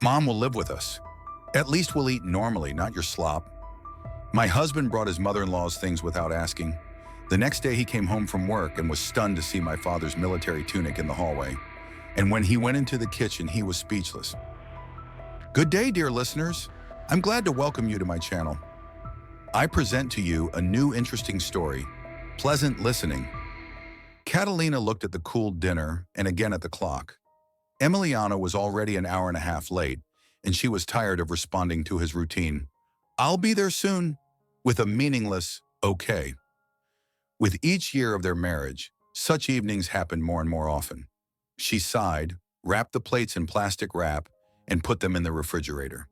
Mom will live with us. At least we'll eat normally, not your slop. My husband brought his mother-in-law's things without asking. The next day he came home from work and was stunned to see my father's military tunic in the hallway. And when he went into the kitchen, he was speechless. Good day, dear listeners. I'm glad to welcome you to my channel. I present to you a new interesting story. Pleasant listening. Catalina looked at the cooled dinner and again at the clock. Emiliano was already an hour and a half late, and she was tired of responding to his routine, "I'll be there soon," with a meaningless, "okay." With each year of their marriage, such evenings happened more and more often. She sighed, wrapped the plates in plastic wrap, and put them in the refrigerator.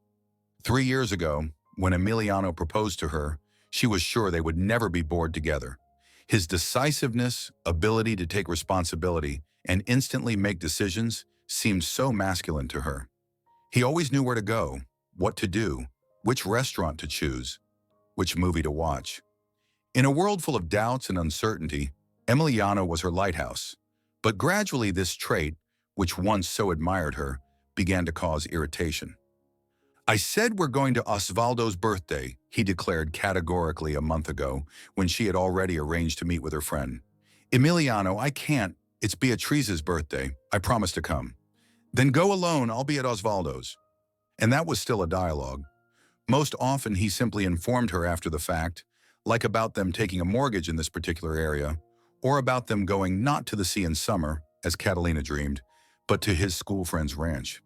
3 years ago, when Emiliano proposed to her, she was sure they would never be bored together. His decisiveness, ability to take responsibility, and instantly make decisions seemed so masculine to her. He always knew where to go, what to do, which restaurant to choose, which movie to watch. In a world full of doubts and uncertainty, Emiliano was her lighthouse. But gradually this trait, which once so admired her, began to cause irritation. "I said we're going to Osvaldo's birthday," he declared categorically a month ago when she had already arranged to meet with her friend. "Emiliano, I can't. It's Beatrice's birthday. I promised to come." "Then go alone. I'll be at Osvaldo's." And that was still a dialogue. Most often he simply informed her after the fact, like about them taking a mortgage in this particular area, or about them going not to the sea in summer, as Catalina dreamed, but to his school friend's ranch.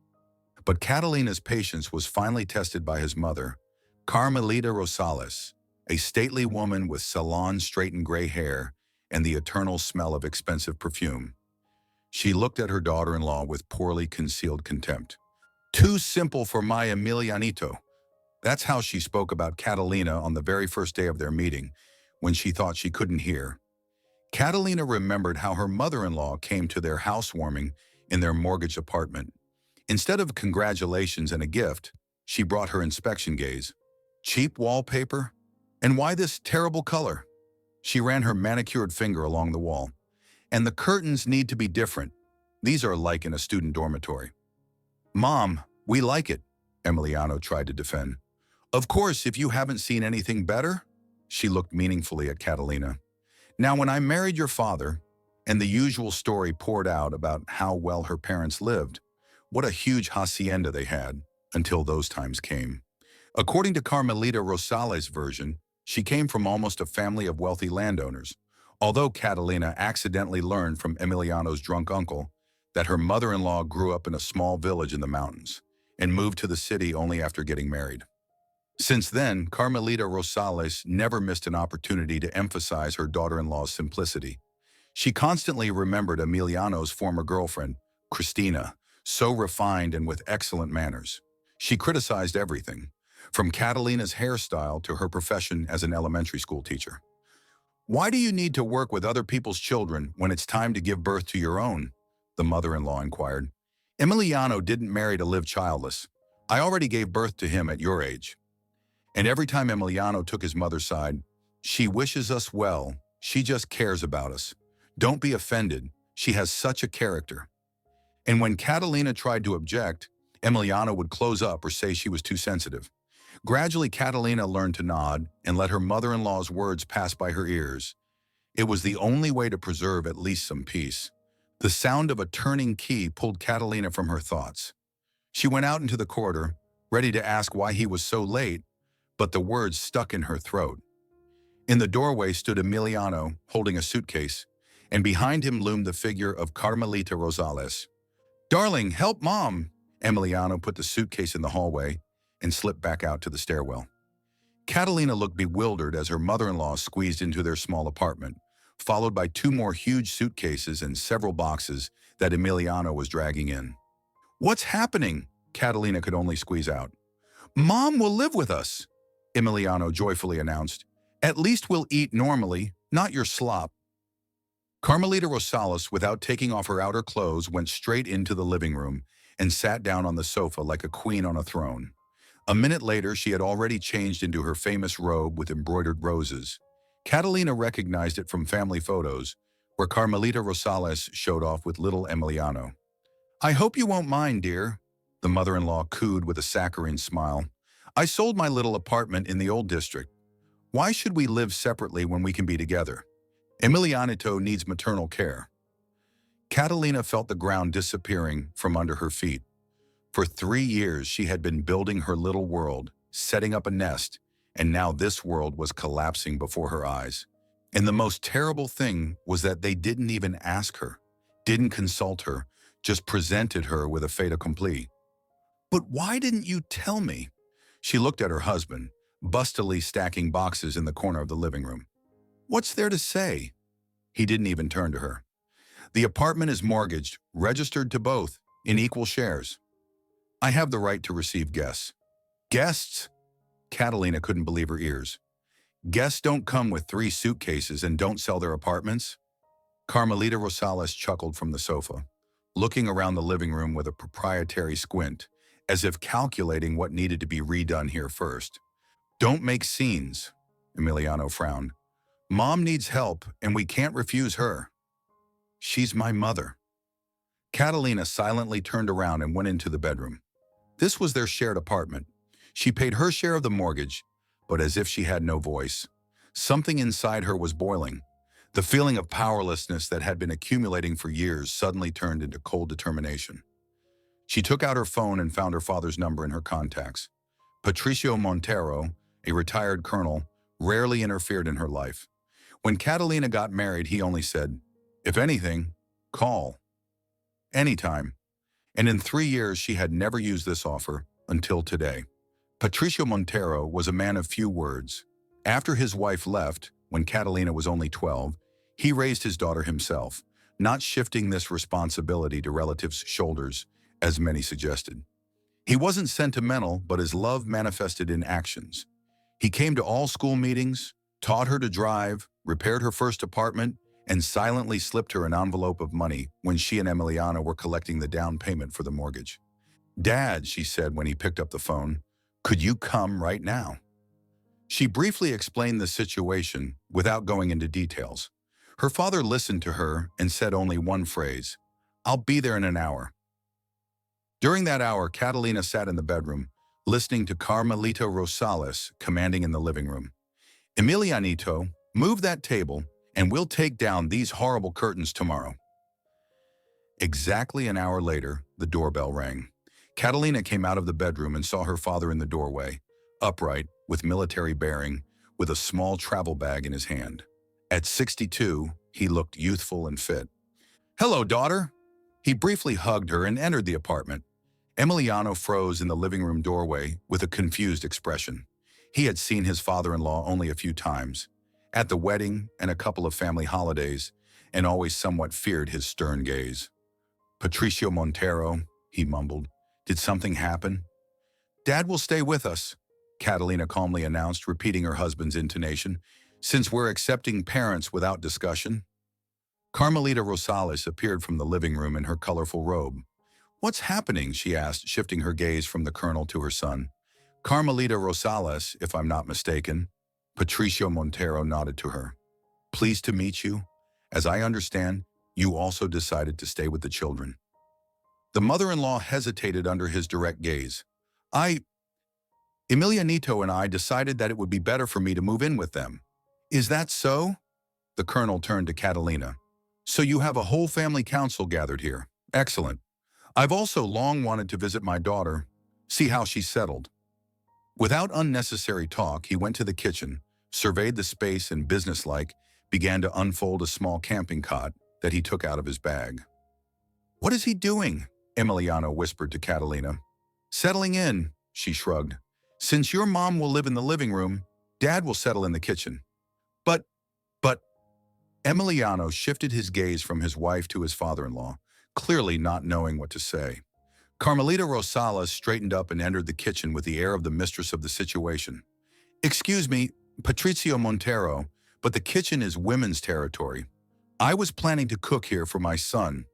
But Catalina's patience was finally tested by his mother, Carmelita Rosales, a stately woman with salon-straightened gray hair and the eternal smell of expensive perfume. She looked at her daughter-in-law with poorly concealed contempt. "Too simple for my Emilianito." That's how she spoke about Catalina on the very first day of their meeting, when she thought she couldn't hear. Catalina remembered how her mother-in-law came to their housewarming in their mortgaged apartment. Instead of congratulations and a gift, she brought her inspection gaze. "Cheap wallpaper? And why this terrible color?" She ran her manicured finger along the wall. "And the curtains need to be different. These are like in a student dormitory." "Mom, we like it," Emiliano tried to defend. "Of course, if you haven't seen anything better?" She looked meaningfully at Catalina. "Now, when I married your father," and the usual story poured out about how well her parents lived, what a huge hacienda they had, until those times came. According to Carmelita Rosales' version, she came from almost a family of wealthy landowners, although Catalina accidentally learned from Emiliano's drunk uncle that her mother-in-law grew up in a small village in the mountains and moved to the city only after getting married. Since then, Carmelita Rosales never missed an opportunity to emphasize her daughter-in-law's simplicity. She constantly remembered Emiliano's former girlfriend, Cristina, so refined and with excellent manners. She criticized everything, from Catalina's hairstyle to her profession as an elementary school teacher. "Why do you need to work with other people's children when it's time to give birth to your own?" the mother-in-law inquired. "Emiliano didn't marry to live childless. I already gave birth to him at your age." And every time Emiliano took his mother's side, "She wishes us well. She just cares about us. Don't be offended. She has such a character." And when Catalina tried to object, Emiliano would close up or say she was too sensitive. Gradually, Catalina learned to nod and let her mother-in-law's words pass by her ears. It was the only way to preserve at least some peace. The sound of a turning key pulled Catalina from her thoughts. She went out into the corridor, ready to ask why he was so late, but the words stuck in her throat. In the doorway stood Emiliano, holding a suitcase, and behind him loomed the figure of Carmelita Rosales. "Darling, help Mom!" Emiliano put the suitcase in the hallway and slipped back out to the stairwell. Catalina looked bewildered as her mother-in-law squeezed into their small apartment, followed by 2 more huge suitcases and several boxes that Emiliano was dragging in. "What's happening?" Catalina could only squeeze out. "Mom will live with us," Emiliano joyfully announced. "At least we'll eat normally, not your slop." Carmelita Rosales, without taking off her outer clothes, went straight into the living room and sat down on the sofa like a queen on a throne. A minute later, she had already changed into her famous robe with embroidered roses. Catalina recognized it from family photos, where Carmelita Rosales showed off with little Emiliano. "I hope you won't mind, dear. The mother-in-law cooed with a saccharine smile. I sold my little apartment in the old district. Why should we live separately when we can be together? Emiliano needs maternal care. Catalina felt the ground disappearing from under her feet. For 3 years, she had been building her little world, setting up a nest, and now this world was collapsing before her eyes. And the most terrible thing was that they didn't even ask her, didn't consult her, just presented her with a fait accompli. But why didn't you tell me? She looked at her husband, bustily stacking boxes in the corner of the living room. What's there to say? He didn't even turn to her. The apartment is mortgaged, registered to both, in equal shares. I have the right to receive guests. Guests? Catalina couldn't believe her ears. Guests don't come with 3 suitcases and don't sell their apartments? Carmelita Rosales chuckled from the sofa, looking around the living room with a proprietary squint, as if calculating what needed to be redone here first. Don't make scenes, Emiliano frowned. Mom needs help, and we can't refuse her. She's my mother. Catalina silently turned around and went into the bedroom. This was their shared apartment. She paid her share of the mortgage, but as if she had no voice. Something inside her was boiling. The feeling of powerlessness that had been accumulating for years suddenly turned into cold determination. She took out her phone and found her father's number in her contacts. Patricio Montero, a retired colonel, rarely interfered in her life. When Catalina got married, he only said, "If anything, call." Anytime. And in 3 years, she had never used this offer until today. Patricio Montero was a man of few words. After his wife left, when Catalina was only 12, he raised his daughter himself, not shifting this responsibility to relatives' shoulders, as many suggested. He wasn't sentimental, but his love manifested in actions. He came to all school meetings, taught her to drive, repaired her first apartment, and silently slipped her an envelope of money when she and Emiliano were collecting the down payment for the mortgage. "Dad," she said when he picked up the phone, "could you come right now?" She briefly explained the situation without going into details. Her father listened to her and said only one phrase, "I'll be there in an hour." During that hour, Catalina sat in the bedroom, listening to Carmelita Rosales commanding in the living room. "Emilianito, move that table, and we'll take down these horrible curtains tomorrow." Exactly an hour later, the doorbell rang. Catalina came out of the bedroom and saw her father in the doorway, upright, with military bearing, with a small travel bag in his hand. At 62, he looked youthful and fit. "Hello, daughter." He briefly hugged her and entered the apartment. Emiliano froze in the living room doorway with a confused expression. He had seen his father-in-law only a few times, at the wedding and a couple of family holidays, and always somewhat feared his stern gaze. "Patricio Montero," he mumbled. "Did something happen?" "Dad will stay with us," Catalina calmly announced, repeating her husband's intonation, "since we're accepting parents without discussion." Carmelita Rosales appeared from the living room in her colorful robe. "What's happening?" she asked, shifting her gaze from the colonel to her son. "Carmelita Rosales, if I'm not mistaken." Patricio Montero nodded to her. "Pleased to meet you. As I understand, you also decided to stay with the children." The mother-in-law hesitated under his direct gaze. Emilianito and I decided that it would be better for me to move in with them." "Is that so?" The colonel turned to Catalina. "So you have a whole family council gathered here. Excellent. I've also long wanted to visit my daughter, see how she's settled." Without unnecessary talk, he went to the kitchen, surveyed the space, and businesslike, began to unfold a small camping cot that he took out of his bag. "What is he doing?" Emiliano whispered to Catalina. "Settling in," she shrugged. "Since your mom will live in the living room, Dad will settle in the kitchen." But, Emiliano shifted his gaze from his wife to his father-in-law, clearly not knowing what to say. Carmelita Rosales straightened up and entered the kitchen with the air of the mistress of the situation. "Excuse me, Patricio Montero, but the kitchen is women's territory. I was planning to cook here for my son."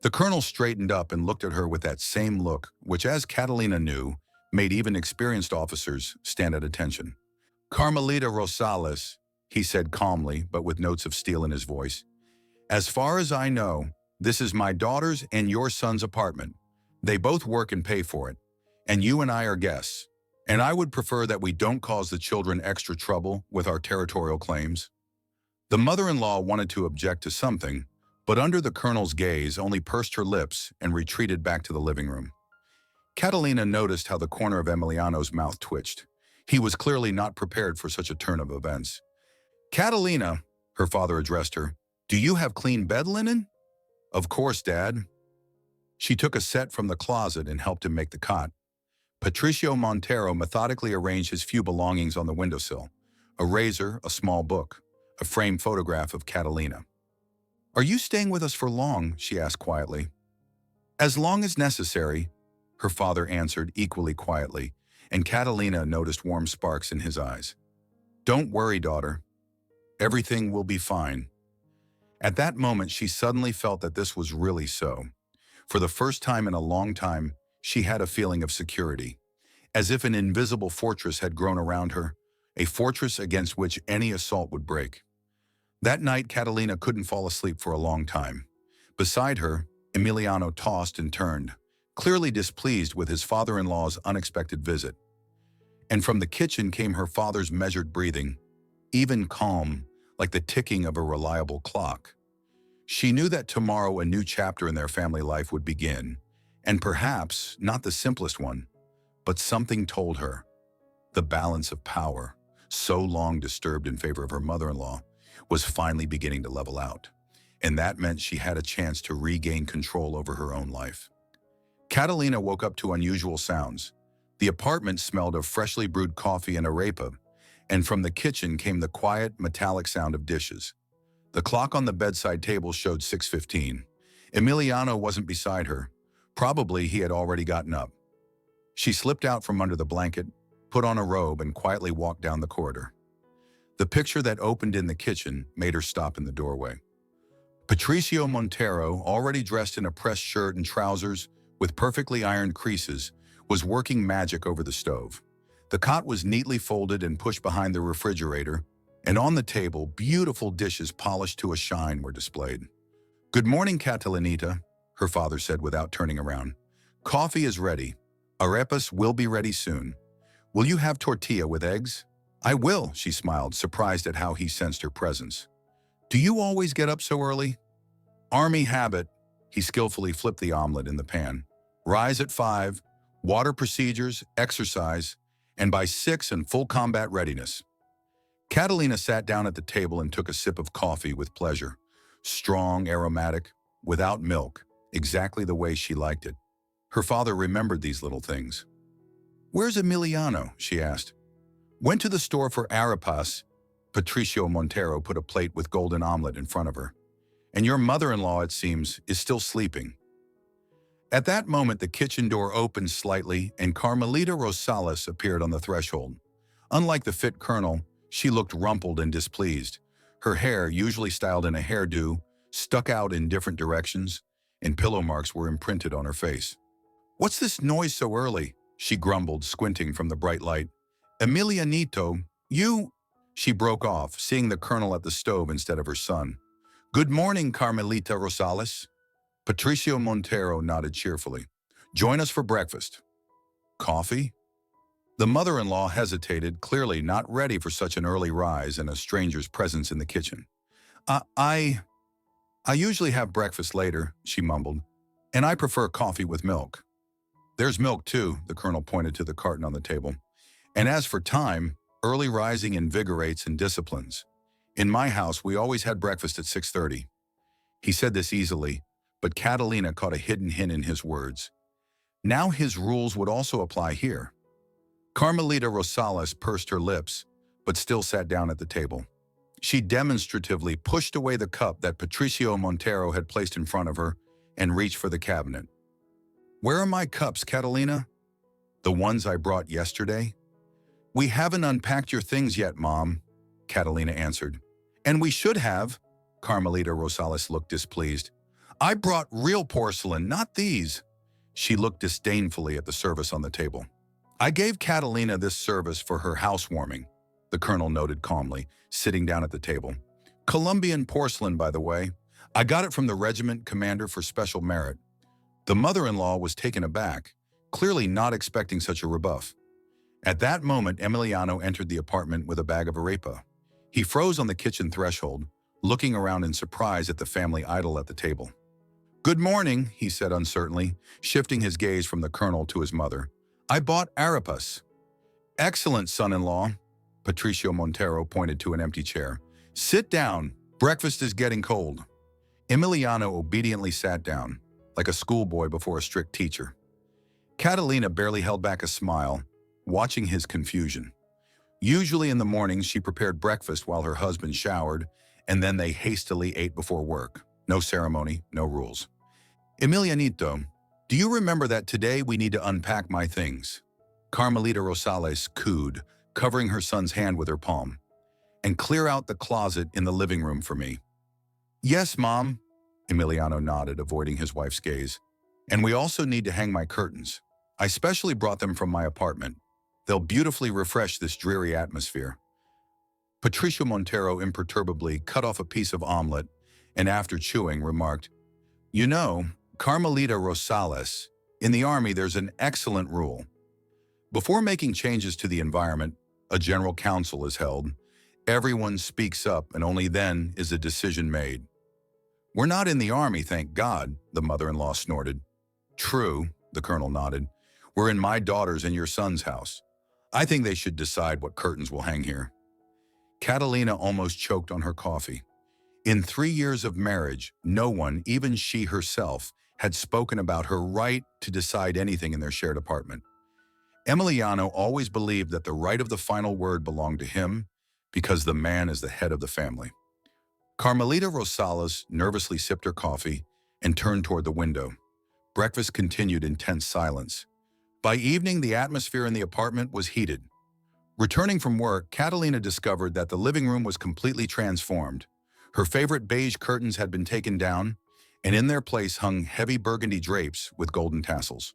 The colonel straightened up and looked at her with that same look, which, as Catalina knew, made even experienced officers stand at attention. "Carmelita Rosales," he said calmly, but with notes of steel in his voice, "as far as I know, this is my daughter's and your son's apartment. They both work and pay for it, and you and I are guests. And I would prefer that we don't cause the children extra trouble with our territorial claims." The mother-in-law wanted to object to something, but under the colonel's gaze only pursed her lips and retreated back to the living room. Catalina noticed how the corner of Emiliano's mouth twitched. He was clearly not prepared for such a turn of events. "Catalina," her father addressed her, "do you have clean bed linen?" "Of course, Dad." She took a set from the closet and helped him make the cot. Patricio Montero methodically arranged his few belongings on the windowsill: a razor, a small book, a framed photograph of Catalina. "Are you staying with us for long?" she asked quietly. "As long as necessary," her father answered equally quietly, and Catalina noticed warm sparks in his eyes. "Don't worry, daughter. Everything will be fine." At that moment, she suddenly felt that this was really so. For the first time in a long time, she had a feeling of security, as if an invisible fortress had grown around her, a fortress against which any assault would break. That night, Catalina couldn't fall asleep for a long time. Beside her, Emiliano tossed and turned, clearly displeased with his father-in-law's unexpected visit. And from the kitchen came her father's measured breathing, even calm, like the ticking of a reliable clock. She knew that tomorrow a new chapter in their family life would begin, and perhaps not the simplest one, but something told her. The balance of power, so long disturbed in favor of her mother-in-law, was finally beginning to level out, and that meant she had a chance to regain control over her own life. Catalina woke up to unusual sounds. The apartment smelled of freshly brewed coffee and arepa, and from the kitchen came the quiet, metallic sound of dishes. The clock on the bedside table showed 6:15. Emiliano wasn't beside her. Probably he had already gotten up. She slipped out from under the blanket, put on a robe, and quietly walked down the corridor. The picture that opened in the kitchen made her stop in the doorway. Patricio Montero, already dressed in a pressed shirt and trousers with perfectly ironed creases, was working magic over the stove. The cot was neatly folded and pushed behind the refrigerator, and on the table, beautiful dishes polished to a shine were displayed. "Good morning, Catalinita," her father said without turning around. "Coffee is ready. Arepas will be ready soon. Will you have tortilla with eggs?" "I will," she smiled, surprised at how he sensed her presence. "Do you always get up so early?" "Army habit." He skillfully flipped the omelet in the pan. "Rise at 5, water procedures, exercise, and by 6 in full combat readiness." Catalina sat down at the table and took a sip of coffee with pleasure. Strong, aromatic, without milk, exactly the way she liked it. Her father remembered these little things. "Where's Emiliano?" she asked. "Went to the store for arepas." Patricio Montero put a plate with golden omelet in front of her. "And your mother-in-law, it seems, is still sleeping." At that moment, the kitchen door opened slightly and Carmelita Rosales appeared on the threshold. Unlike the fit colonel, she looked rumpled and displeased. Her hair, usually styled in a hairdo, stuck out in different directions, and pillow marks were imprinted on her face. "What's this noise so early?" she grumbled, squinting from the bright light. "Emilianito, you—" She broke off, seeing the colonel at the stove instead of her son. "Good morning, Carmelita Rosales." Patricio Montero nodded cheerfully. "Join us for breakfast." "Coffee?" The mother-in-law hesitated, clearly not ready for such an early rise and a stranger's presence in the kitchen. I usually have breakfast later," she mumbled, "and I prefer coffee with milk." "There's milk too," the colonel pointed to the carton on the table. "And as for time, early rising invigorates and disciplines. In my house, we always had breakfast at 6:30. He said this easily, but Catalina caught a hidden hint in his words. Now his rules would also apply here. Carmelita Rosales pursed her lips, but still sat down at the table. She demonstratively pushed away the cup that Patricio Montero had placed in front of her and reached for the cabinet. "Where are my cups, Catalina?" "The ones I brought yesterday." "We haven't unpacked your things yet, Mom," Catalina answered. "And we should have." Carmelita Rosales looked displeased. "I brought real porcelain, not these." She looked disdainfully at the service on the table. "I gave Catalina this service for her housewarming," the colonel noted calmly, sitting down at the table. "Colombian porcelain, by the way. I got it from the regiment commander for special merit. The mother-in-law was taken aback, clearly not expecting such a rebuff. At that moment, Emiliano entered the apartment with a bag of arepa. He froze on the kitchen threshold, looking around in surprise at the family idol at the table. "Good morning," he said uncertainly, shifting his gaze from the colonel to his mother. "I bought arepas." "Excellent, son-in-law." Patricio Montero pointed to an empty chair. "Sit down. Breakfast is getting cold." Emiliano obediently sat down, like a schoolboy before a strict teacher. Catalina barely held back a smile, watching his confusion. Usually in the mornings, she prepared breakfast while her husband showered, and then they hastily ate before work. No ceremony, no rules. "Emilianito, do you remember that today we need to unpack my things?" Carmelita Rosales cooed, covering her son's hand with her palm. "And clear out the closet in the living room for me." "Yes, Mom," Emiliano nodded, avoiding his wife's gaze. "And we also need to hang my curtains. I specially brought them from my apartment. They'll beautifully refresh this dreary atmosphere." Patricio Montero imperturbably cut off a piece of omelet and, after chewing, remarked, "You know, Carmelita Rosales, in the Army there's an excellent rule. Before making changes to the environment, a general council is held. Everyone speaks up, and only then is a decision made." "We're not in the Army, thank God," the mother-in-law snorted. "True," the colonel nodded. "We're in my daughter's and your son's house. I think they should decide what curtains will hang here." Catalina almost choked on her coffee. In 3 years of marriage, no one, even she herself, had spoken about her right to decide anything in their shared apartment. Emiliano always believed that the right of the final word belonged to him because the man is the head of the family. Carmelita Rosales nervously sipped her coffee and turned toward the window. Breakfast continued in tense silence. By evening, the atmosphere in the apartment was heated. Returning from work, Catalina discovered that the living room was completely transformed. Her favorite beige curtains had been taken down, and in their place hung heavy burgundy drapes with golden tassels.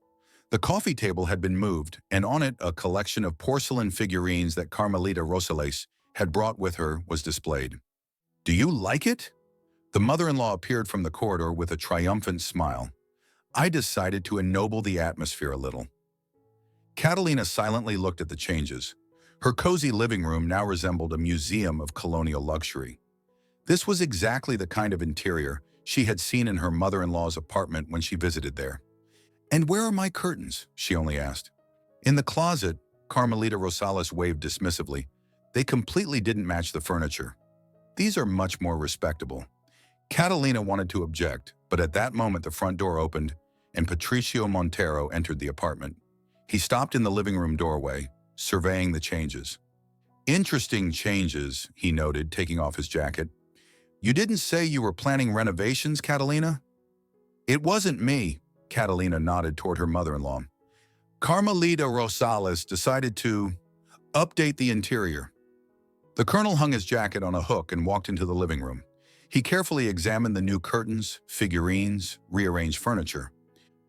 The coffee table had been moved, and on it a collection of porcelain figurines that Carmelita Rosales had brought with her was displayed. "Do you like it?" The mother-in-law appeared from the corridor with a triumphant smile. "I decided to ennoble the atmosphere a little." Catalina silently looked at the changes. Her cozy living room now resembled a museum of colonial luxury. This was exactly the kind of interior she had seen in her mother-in-law's apartment when she visited there. "And where are my curtains?" she only asked. "In the closet," Carmelita Rosales waved dismissively. "They completely didn't match the furniture. These are much more respectable." Catalina wanted to object, but at that moment the front door opened and Patricio Montero entered the apartment. He stopped in the living room doorway, surveying the changes. "Interesting changes," he noted, taking off his jacket. "You didn't say you were planning renovations, Catalina?" "It wasn't me," Catalina nodded toward her mother-in-law. "Carmelita Rosales decided to update the interior." The colonel hung his jacket on a hook and walked into the living room. He carefully examined the new curtains, figurines, rearranged furniture.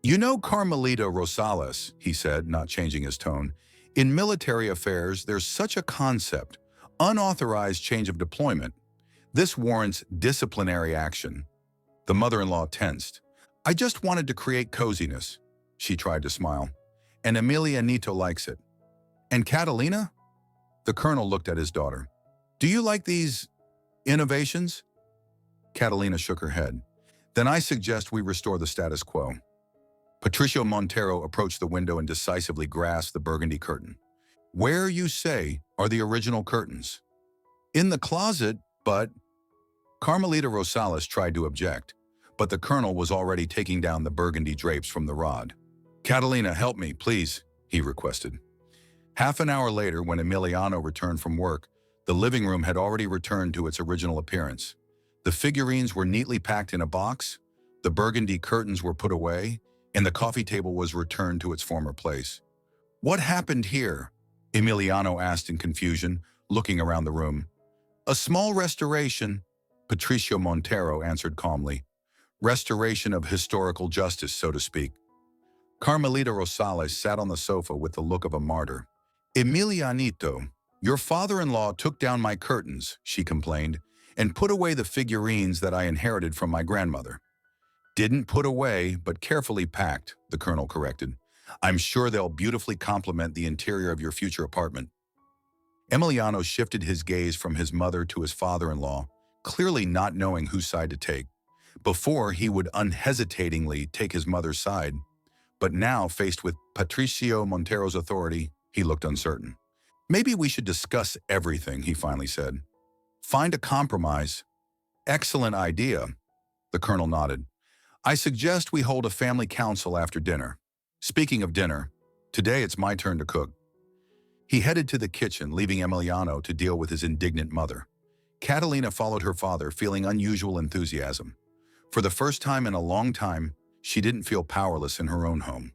"You know, Carmelita Rosales," he said, not changing his tone, "in military affairs there's such a concept, unauthorized change of deployment. This warrants disciplinary action." The mother-in-law tensed. "I just wanted to create coziness," she tried to smile. "And Emilianito likes it." "And Catalina?" The colonel looked at his daughter. "Do you like these innovations?" Catalina shook her head. "Then I suggest we restore the status quo." Patricio Montero approached the window and decisively grasped the burgundy curtain. "Where, you say, are the original curtains?" "In the closet, but—" Carmelita Rosales tried to object, but the colonel was already taking down the burgundy drapes from the rod. "Catalina, help me, please," he requested. Half an hour later, when Emiliano returned from work, the living room had already returned to its original appearance. The figurines were neatly packed in a box, the burgundy curtains were put away, and the coffee table was returned to its former place. "What happened here?" Emiliano asked in confusion, looking around the room. "A small restoration," Patricio Montero answered calmly. "Restoration of historical justice, so to speak." Carmelita Rosales sat on the sofa with the look of a martyr. "Emilianito, your father-in-law took down my curtains," she complained, "and put away the figurines that I inherited from my grandmother." Didn't put away, but carefully packed, the colonel corrected. I'm sure they'll beautifully complement the interior of your future apartment. Emiliano shifted his gaze from his mother to his father-in-law, clearly not knowing whose side to take. Before, he would unhesitatingly take his mother's side, but now, faced with Patricio Montero's authority, he looked uncertain. Maybe we should discuss everything, he finally said. Find a compromise. Excellent idea, the colonel nodded. I suggest we hold a family council after dinner. Speaking of dinner, today it's my turn to cook. He headed to the kitchen, leaving Emiliano to deal with his indignant mother. Catalina followed her father, feeling unusual enthusiasm. For the first time in a long time, she didn't feel powerless in her own home.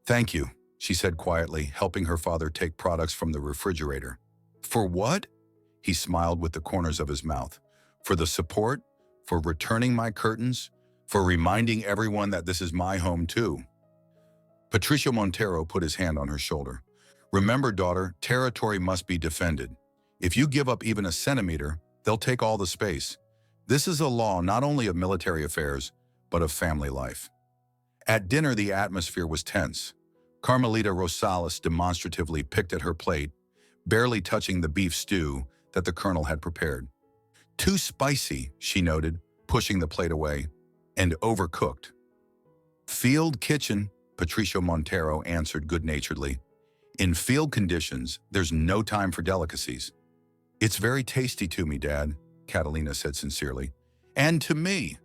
Thank you, she said quietly, helping her father take products from the refrigerator. For what? He smiled with the corners of his mouth. For the support, for returning my curtains, for reminding everyone that this is my home too. Patricio Montero put his hand on her shoulder. Remember, daughter, territory must be defended. If you give up even a centimeter, they'll take all the space. This is a law not only of military affairs, but of family life. At dinner, the atmosphere was tense. Carmelita Rosales demonstratively picked at her plate, barely touching the beef stew that the colonel had prepared. Too spicy, she noted, pushing the plate away, and overcooked. Field kitchen, Patricio Montero answered good-naturedly. In field conditions, there's no time for delicacies. It's very tasty to me, Dad, Catalina said sincerely. And to me,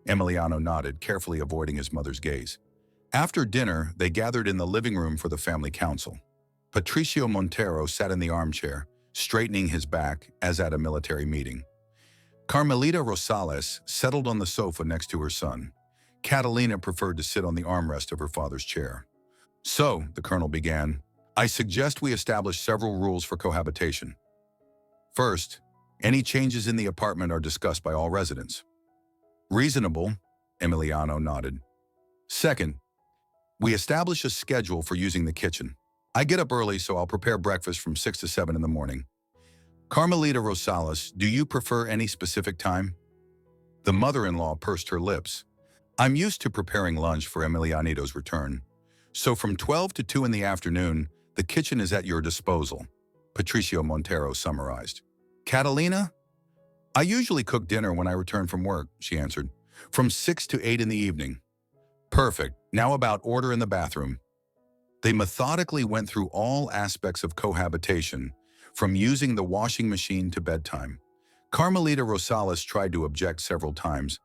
Emiliano nodded, carefully avoiding his mother's gaze. After dinner, they gathered in the living room for the family council. Patricio Montero sat in the armchair, straightening his back as at a military meeting. Carmelita Rosales settled on the sofa next to her son. Catalina preferred to sit on the armrest of her father's chair. So, the colonel began, I suggest we establish several rules for cohabitation. First, any changes in the apartment are discussed by all residents. Reasonable, Emiliano nodded. Second, we establish a schedule for using the kitchen. I get up early, so I'll prepare breakfast from 6 to 7 in the morning. Carmelita Rosales, do you prefer any specific time? The mother-in-law pursed her lips. I'm used to preparing lunch for Emilianito's return. So from 12 to 2 in the afternoon, the kitchen is at your disposal, Patricio Montero summarized. Catalina? I usually cook dinner when I return from work, she answered. From 6 to 8 in the evening. Perfect. Now about order in the bathroom. They methodically went through all aspects of cohabitation, from using the washing machine to bedtime. Carmelita Rosales tried to object several times,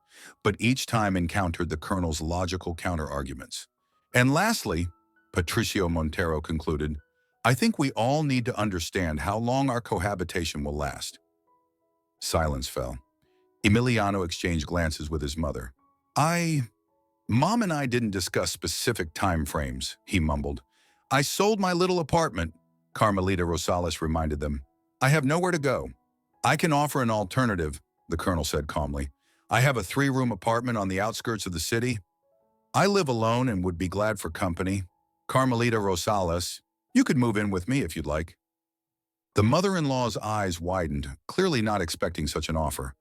but each time encountered the colonel's logical counter-arguments. And lastly, Patricio Montero concluded, I think we all need to understand how long our cohabitation will last. Silence fell. Emiliano exchanged glances with his mother. Mom and I didn't discuss specific time frames, he mumbled. I sold my little apartment, Carmelita Rosales reminded them. I have nowhere to go. I can offer an alternative, the colonel said calmly. I have a 3-room apartment on the outskirts of the city. I live alone and would be glad for company. Carmelita Rosales, you could move in with me if you'd like. The mother-in-law's eyes widened, clearly not expecting such an offer.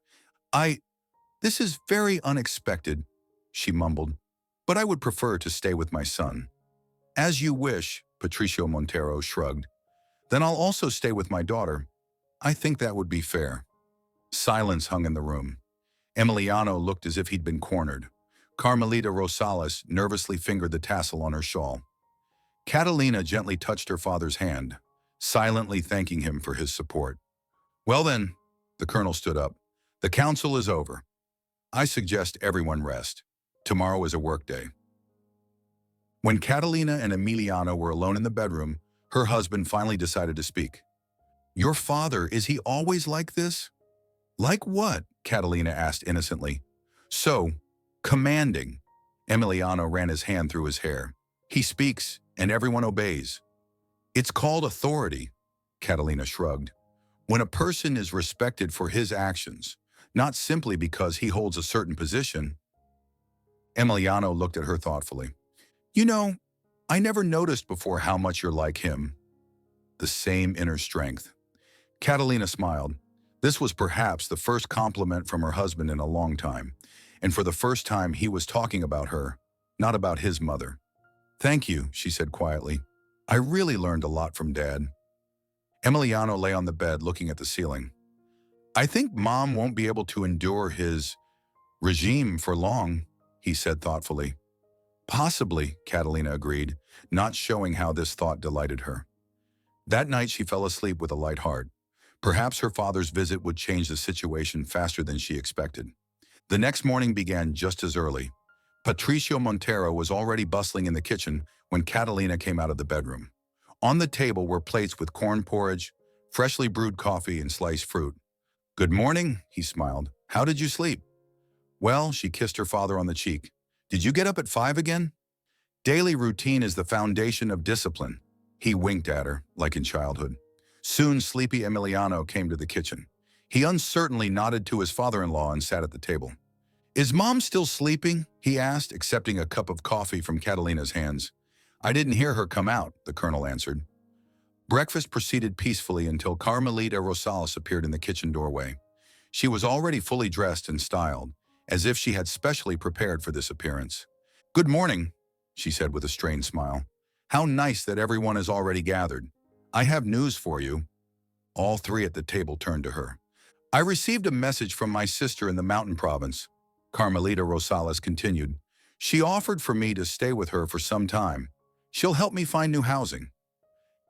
This is very unexpected, she mumbled, but I would prefer to stay with my son. As you wish, Patricio Montero shrugged. Then I'll also stay with my daughter. I think that would be fair. Silence hung in the room. Emiliano looked as if he'd been cornered. Carmelita Rosales nervously fingered the tassel on her shawl. Catalina gently touched her father's hand, silently thanking him for his support. Well then, the colonel stood up. The council is over. I suggest everyone rest. Tomorrow is a work day. When Catalina and Emiliano were alone in the bedroom, her husband finally decided to speak. Your father, is he always like this? Like what? Catalina asked innocently. So, commanding. Emiliano ran his hand through his hair. He speaks, and everyone obeys. It's called authority, Catalina shrugged. When a person is respected for his actions, not simply because he holds a certain position. Emiliano looked at her thoughtfully. You know, I never noticed before how much you're like him. The same inner strength. Catalina smiled. This was perhaps the first compliment from her husband in a long time. and for the first time he was talking about her, not about his mother. "Thank you," she said quietly. "I really learned a lot from Dad." Emiliano lay on the bed looking at the ceiling. "I think Mom won't be able to endure his regime for long," he said thoughtfully. "Possibly," Catalina agreed, not showing how this thought delighted her. That night she fell asleep with a light heart. Perhaps her father's visit would change the situation faster than she expected. The next morning began just as early. Patricio Montero was already bustling in the kitchen when Catalina came out of the bedroom. On the table were plates with corn porridge, freshly brewed coffee, and sliced fruit. "Good morning," he smiled. "How did you sleep?" "Well," she kissed her father on the cheek. "Did you get up at 5 again?" "Daily routine is the foundation of discipline." He winked at her, like in childhood. Soon sleepy Emiliano came to the kitchen. He uncertainly nodded to his father-in-law and sat at the table. "Is Mom still sleeping?" he asked, accepting a cup of coffee from Catalina's hands. "I didn't hear her come out," the colonel answered. Breakfast proceeded peacefully until Carmelita Rosales appeared in the kitchen doorway. She was already fully dressed and styled, as if she had specially prepared for this appearance. "Good morning," she said with a strained smile. "How nice that everyone is already gathered. I have news for you." All three at the table turned to her. "I received a message from my sister in the mountain province," Carmelita Rosales continued. "She offered for me to stay with her for some time. She'll help me find new housing."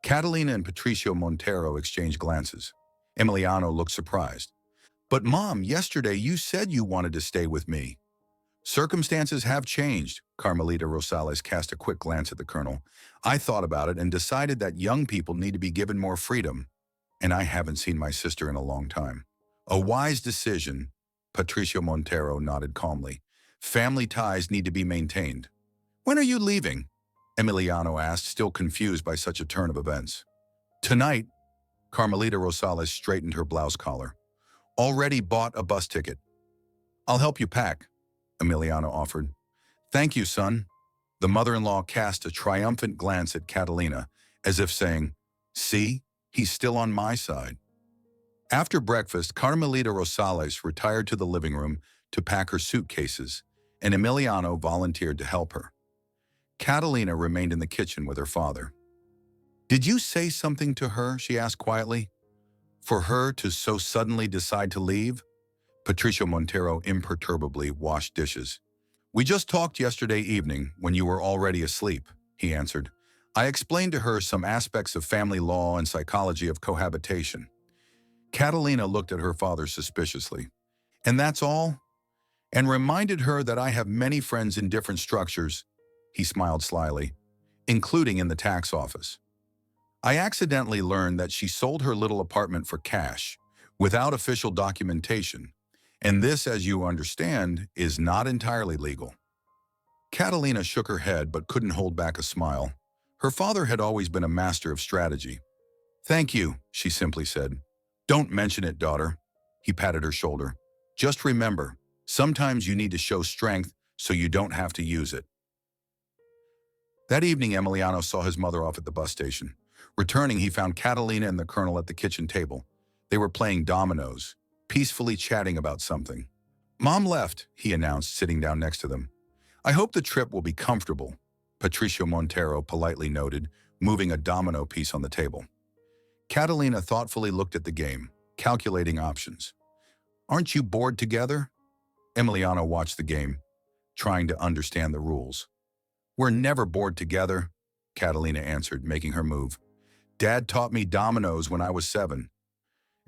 Catalina and Patricio Montero exchanged glances. Emiliano looked surprised. "But Mom, yesterday you said you wanted to stay with me." "Circumstances have changed," Carmelita Rosales cast a quick glance at the colonel. "I thought about it and decided that young people need to be given more freedom. And I haven't seen my sister in a long time." "A wise decision," Patricio Montero nodded calmly. "Family ties need to be maintained." "When are you leaving?" Emiliano asked, still confused by such a turn of events. "Tonight," Carmelita Rosales straightened her blouse collar. "Already bought a bus ticket." "I'll help you pack," Emiliano offered. "Thank you, son." The mother-in-law cast a triumphant glance at Catalina, as if saying, "See, he's still on my side." After breakfast, Carmelita Rosales retired to the living room to pack her suitcases, and Emiliano volunteered to help her. Catalina remained in the kitchen with her father. "Did you say something to her?" she asked quietly. "For her to so suddenly decide to leave?" Patricio Montero imperturbably washed dishes. "We just talked yesterday evening when you were already asleep," he answered. "I explained to her some aspects of family law and psychology of cohabitation." Catalina looked at her father suspiciously. "And that's all?" "And reminded her that I have many friends in different structures," he smiled slyly, "including in the tax office. I accidentally learned that she sold her little apartment for cash, without official documentation, and this, as you understand, is not entirely legal." Catalina shook her head but couldn't hold back a smile. Her father had always been a master of strategy. "Thank you," she simply said. "Don't mention it, daughter." He patted her shoulder. "Just remember, sometimes you need to show strength so you don't have to use it." That evening, Emiliano saw his mother off at the bus station. Returning, he found Catalina and the colonel at the kitchen table. They were playing dominoes, peacefully chatting about something. "Mom left," he announced, sitting down next to them. "I hope the trip will be comfortable," Patricio Montero politely noted, moving a domino piece on the table. Catalina thoughtfully looked at the game, calculating options. "Aren't you bored together?" Emiliano watched the game, trying to understand the rules. "We're never bored together," Catalina answered, making her move. "Dad taught me dominoes when I was 7.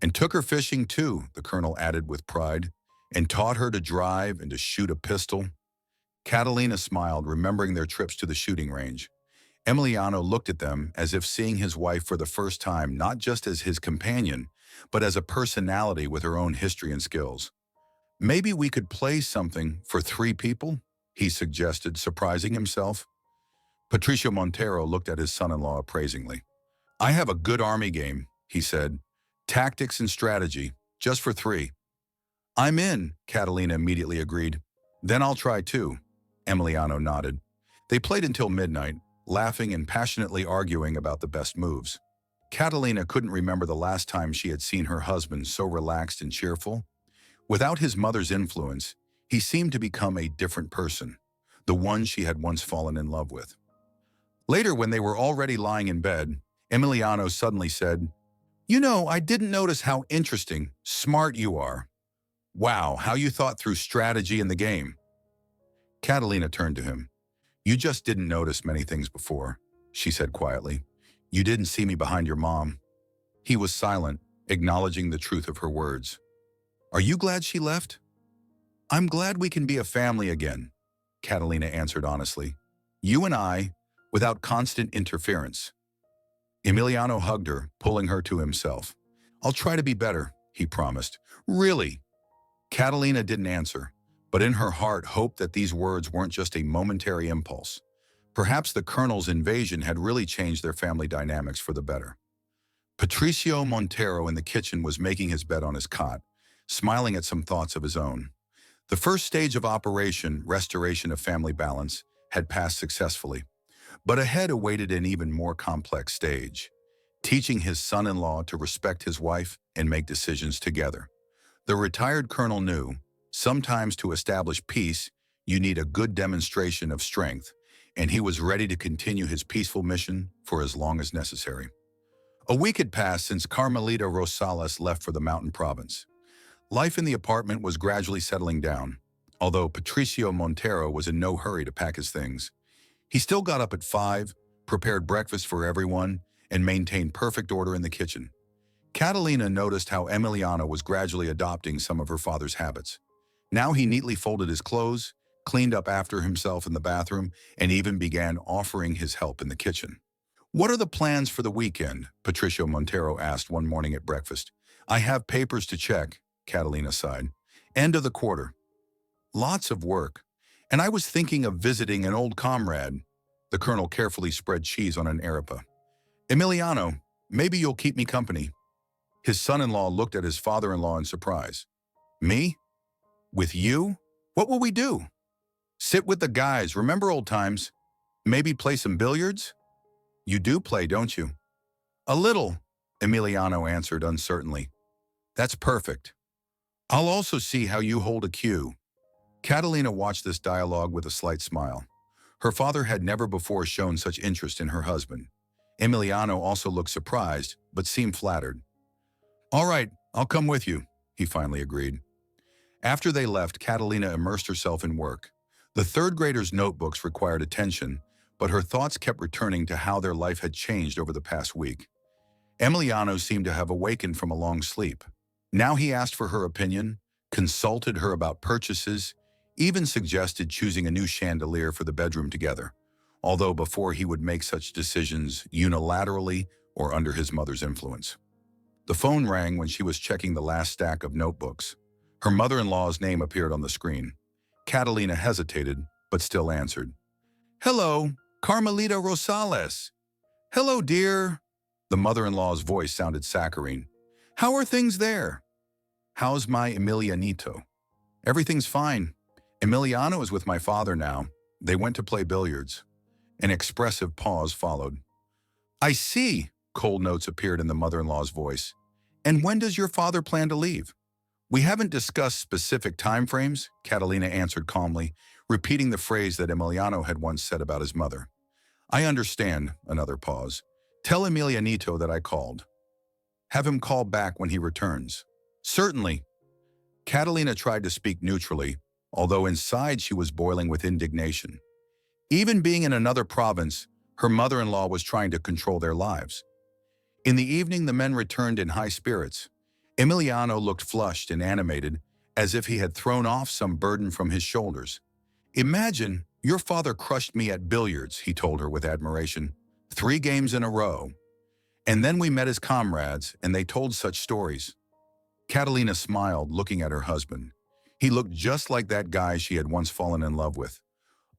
And took her fishing too," the colonel added with pride, "and taught her to drive and to shoot a pistol." Catalina smiled, remembering their trips to the shooting range. Emiliano looked at them as if seeing his wife for the first time not just as his companion, but as a personality with her own history and skills. "Maybe we could play something for 3 people?" he suggested, surprising himself. Patricio Montero looked at his son-in-law appraisingly. "I have a good army game," he said. "Tactics and strategy, just for 3. "I'm in," Catalina immediately agreed. "Then I'll try too," Emiliano nodded. They played until midnight, laughing and passionately arguing about the best moves. Catalina couldn't remember the last time she had seen her husband so relaxed and cheerful. Without his mother's influence, He seemed to become a different person, the one she had once fallen in love with. Later, when they were already lying in bed, Emiliano suddenly said, "You know, I didn't notice how interesting, smart you are. Wow, how you thought through strategy in the game." Catalina turned to him. "You just didn't notice many things before," she said quietly. "You didn't see me behind your mom." He was silent, acknowledging the truth of her words. "Are you glad she left?" "I'm glad we can be a family again," Catalina answered honestly. "You and I, without constant interference." Emiliano hugged her, pulling her to himself. "I'll try to be better," he promised. "Really?" Catalina didn't answer, but in her heart hoped that these words weren't just a momentary impulse. Perhaps the colonel's invasion had really changed their family dynamics for the better. Patricio Montero in the kitchen was making his bed on his cot, smiling at some thoughts of his own. The first stage of Operation Restoration of Family Balance had passed successfully, but ahead awaited an even more complex stage, teaching his son-in-law to respect his wife and make decisions together. The retired colonel knew, sometimes to establish peace, you need a good demonstration of strength, and he was ready to continue his peaceful mission for as long as necessary. A week had passed since Carmelita Rosales left for the mountain province. Life in the apartment was gradually settling down, although Patricio Montero was in no hurry to pack his things. He still got up at 5, prepared breakfast for everyone, and maintained perfect order in the kitchen. Catalina noticed how Emiliano was gradually adopting some of her father's habits. Now he neatly folded his clothes, cleaned up after himself in the bathroom, and even began offering his help in the kitchen. "What are the plans for the weekend?" Patricio Montero asked one morning at breakfast. "I have papers to check," Catalina sighed. "End of the quarter." "Lots of work. And I was thinking of visiting an old comrade." The colonel carefully spread cheese on an arepa. "Emiliano, maybe you'll keep me company." His son-in-law looked at his father-in-law in surprise. "Me? With you? What will we do?" "Sit with the guys, remember old times? Maybe play some billiards?" "You do play, don't you?" "A little," Emiliano answered uncertainly. "That's perfect. I'll also see how you hold a cue." Catalina watched this dialogue with a slight smile. Her father had never before shown such interest in her husband. Emiliano also looked surprised, but seemed flattered. "All right, I'll come with you," he finally agreed. After they left, Catalina immersed herself in work. The third graders' notebooks required attention, but her thoughts kept returning to how their life had changed over the past week. Emiliano seemed to have awakened from a long sleep. Now he asked for her opinion, consulted her about purchases, even suggested choosing a new chandelier for the bedroom together, although before he would make such decisions unilaterally or under his mother's influence. The phone rang when she was checking the last stack of notebooks. Her mother-in-law's name appeared on the screen. Catalina hesitated, but still answered. "Hello, Carmelita Rosales." "Hello, dear." The mother-in-law's voice sounded saccharine. "How are things there?" "How's my Emilianito?" "Everything's fine. Emiliano is with my father now. They went to play billiards." An expressive pause followed. "I see," cold notes appeared in the mother-in-law's voice. "And when does your father plan to leave?" "We haven't discussed specific timeframes," Catalina answered calmly, repeating the phrase that Emiliano had once said about his mother. "I understand." Another pause. "Tell Emilianito that I called. Have him call back when he returns." "Certainly." Catalina tried to speak neutrally, although inside she was boiling with indignation. Even being in another province, her mother-in-law was trying to control their lives. In the evening, the men returned in high spirits. Emiliano looked flushed and animated, as if he had thrown off some burden from his shoulders. "Imagine, your father crushed me at billiards," he told her with admiration. 3 games in a row. And then we met his comrades, and they told such stories. Catalina smiled, looking at her husband. He looked just like that guy she had once fallen in love with.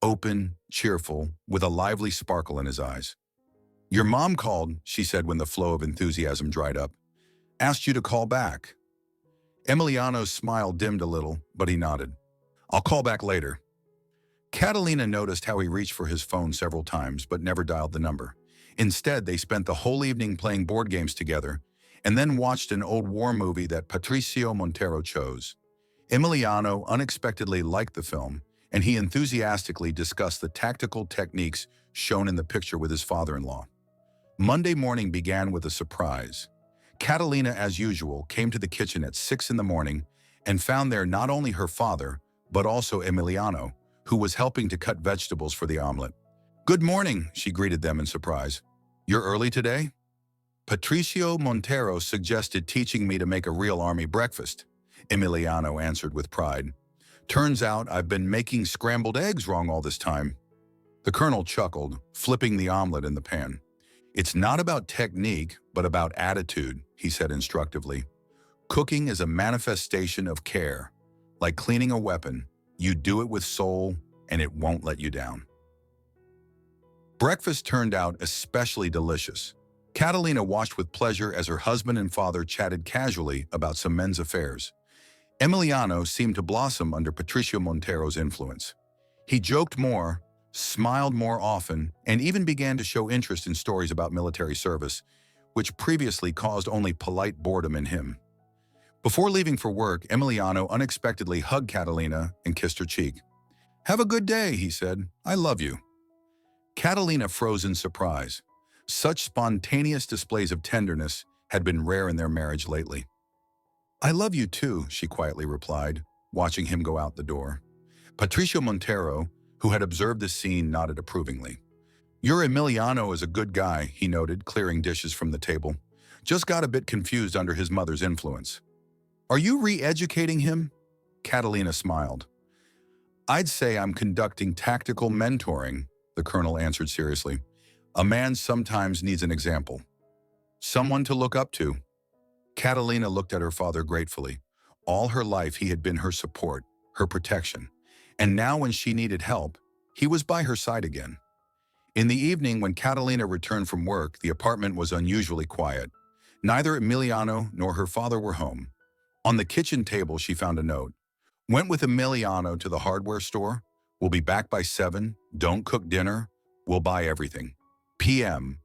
Open, cheerful, with a lively sparkle in his eyes. "Your mom called," she said when the flow of enthusiasm dried up. "Asked you to call back." Emiliano's smile dimmed a little, but he nodded. "I'll call back later." Catalina noticed how he reached for his phone several times, but never dialed the number. Instead, they spent the whole evening playing board games together, and then watched an old war movie that Patricio Montero chose. Emiliano unexpectedly liked the film, and he enthusiastically discussed the tactical techniques shown in the picture with his father-in-law. Monday morning began with a surprise. Catalina, as usual, came to the kitchen at 6 in the morning and found there not only her father, but also Emiliano, who was helping to cut vegetables for the omelet. "Good morning," she greeted them in surprise. "You're early today?" "Patricio Montero suggested teaching me to make a real army breakfast," Emiliano answered with pride. "Turns out I've been making scrambled eggs wrong all this time." The colonel chuckled, flipping the omelet in the pan. "It's not about technique, but about attitude," he said instructively. "Cooking is a manifestation of care. Like cleaning a weapon, you do it with soul, and it won't let you down." Breakfast turned out especially delicious. Catalina watched with pleasure as her husband and father chatted casually about some men's affairs. Emiliano seemed to blossom under Patricio Montero's influence. He joked more, smiled more often, and even began to show interest in stories about military service, which previously caused only polite boredom in him. Before leaving for work, Emiliano unexpectedly hugged Catalina and kissed her cheek. "Have a good day," he said. "I love you." Catalina froze in surprise. Such spontaneous displays of tenderness had been rare in their marriage lately. "I love you too," she quietly replied, watching him go out the door. Patricio Montero, who had observed the scene, nodded approvingly. "Your Emiliano is a good guy," he noted, clearing dishes from the table. "Just got a bit confused under his mother's influence." "Are you re-educating him?" Catalina smiled. "I'd say I'm conducting tactical mentoring," the colonel answered seriously. "A man sometimes needs an example. Someone to look up to." Catalina looked at her father gratefully. All her life he had been her support, her protection. And now when she needed help, he was by her side again. In the evening, when Catalina returned from work, the apartment was unusually quiet. Neither Emiliano nor her father were home. On the kitchen table, she found a note. "Went with Emiliano to the hardware store. Will be back by 7. Don't cook dinner. We'll buy everything. PM."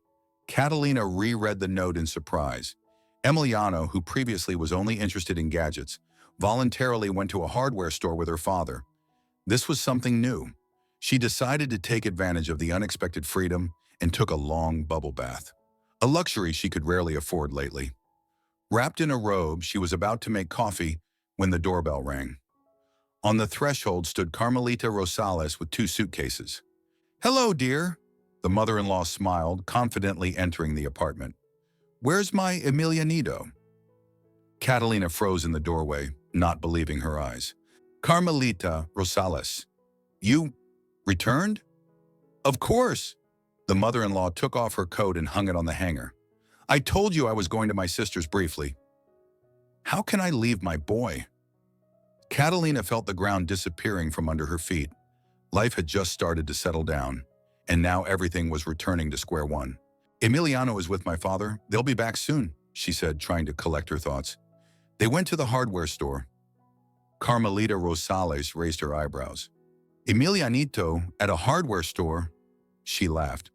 Catalina reread the note in surprise. Emiliano, who previously was only interested in gadgets, voluntarily went to a hardware store with her father. This was something new. She decided to take advantage of the unexpected freedom and took a long bubble bath, a luxury she could rarely afford lately. Wrapped in a robe, she was about to make coffee when the doorbell rang. On the threshold stood Carmelita Rosales with 2 suitcases. "Hello, dear." The mother-in-law smiled, confidently entering the apartment. "Where's my Emilianito?" Catalina froze in the doorway, not believing her eyes. "Carmelita Rosales, you returned?" "Of course." The mother-in-law took off her coat and hung it on the hanger. "I told you I was going to my sister's briefly." "How can I leave my boy?" Catalina felt the ground disappearing from under her feet. Life had just started to settle down, and now everything was returning to square one. "Emiliano is with my father. They'll be back soon," she said, trying to collect her thoughts. They went to the hardware store. Carmelita Rosales raised her eyebrows. "Emilianito at a hardware store?" She laughed.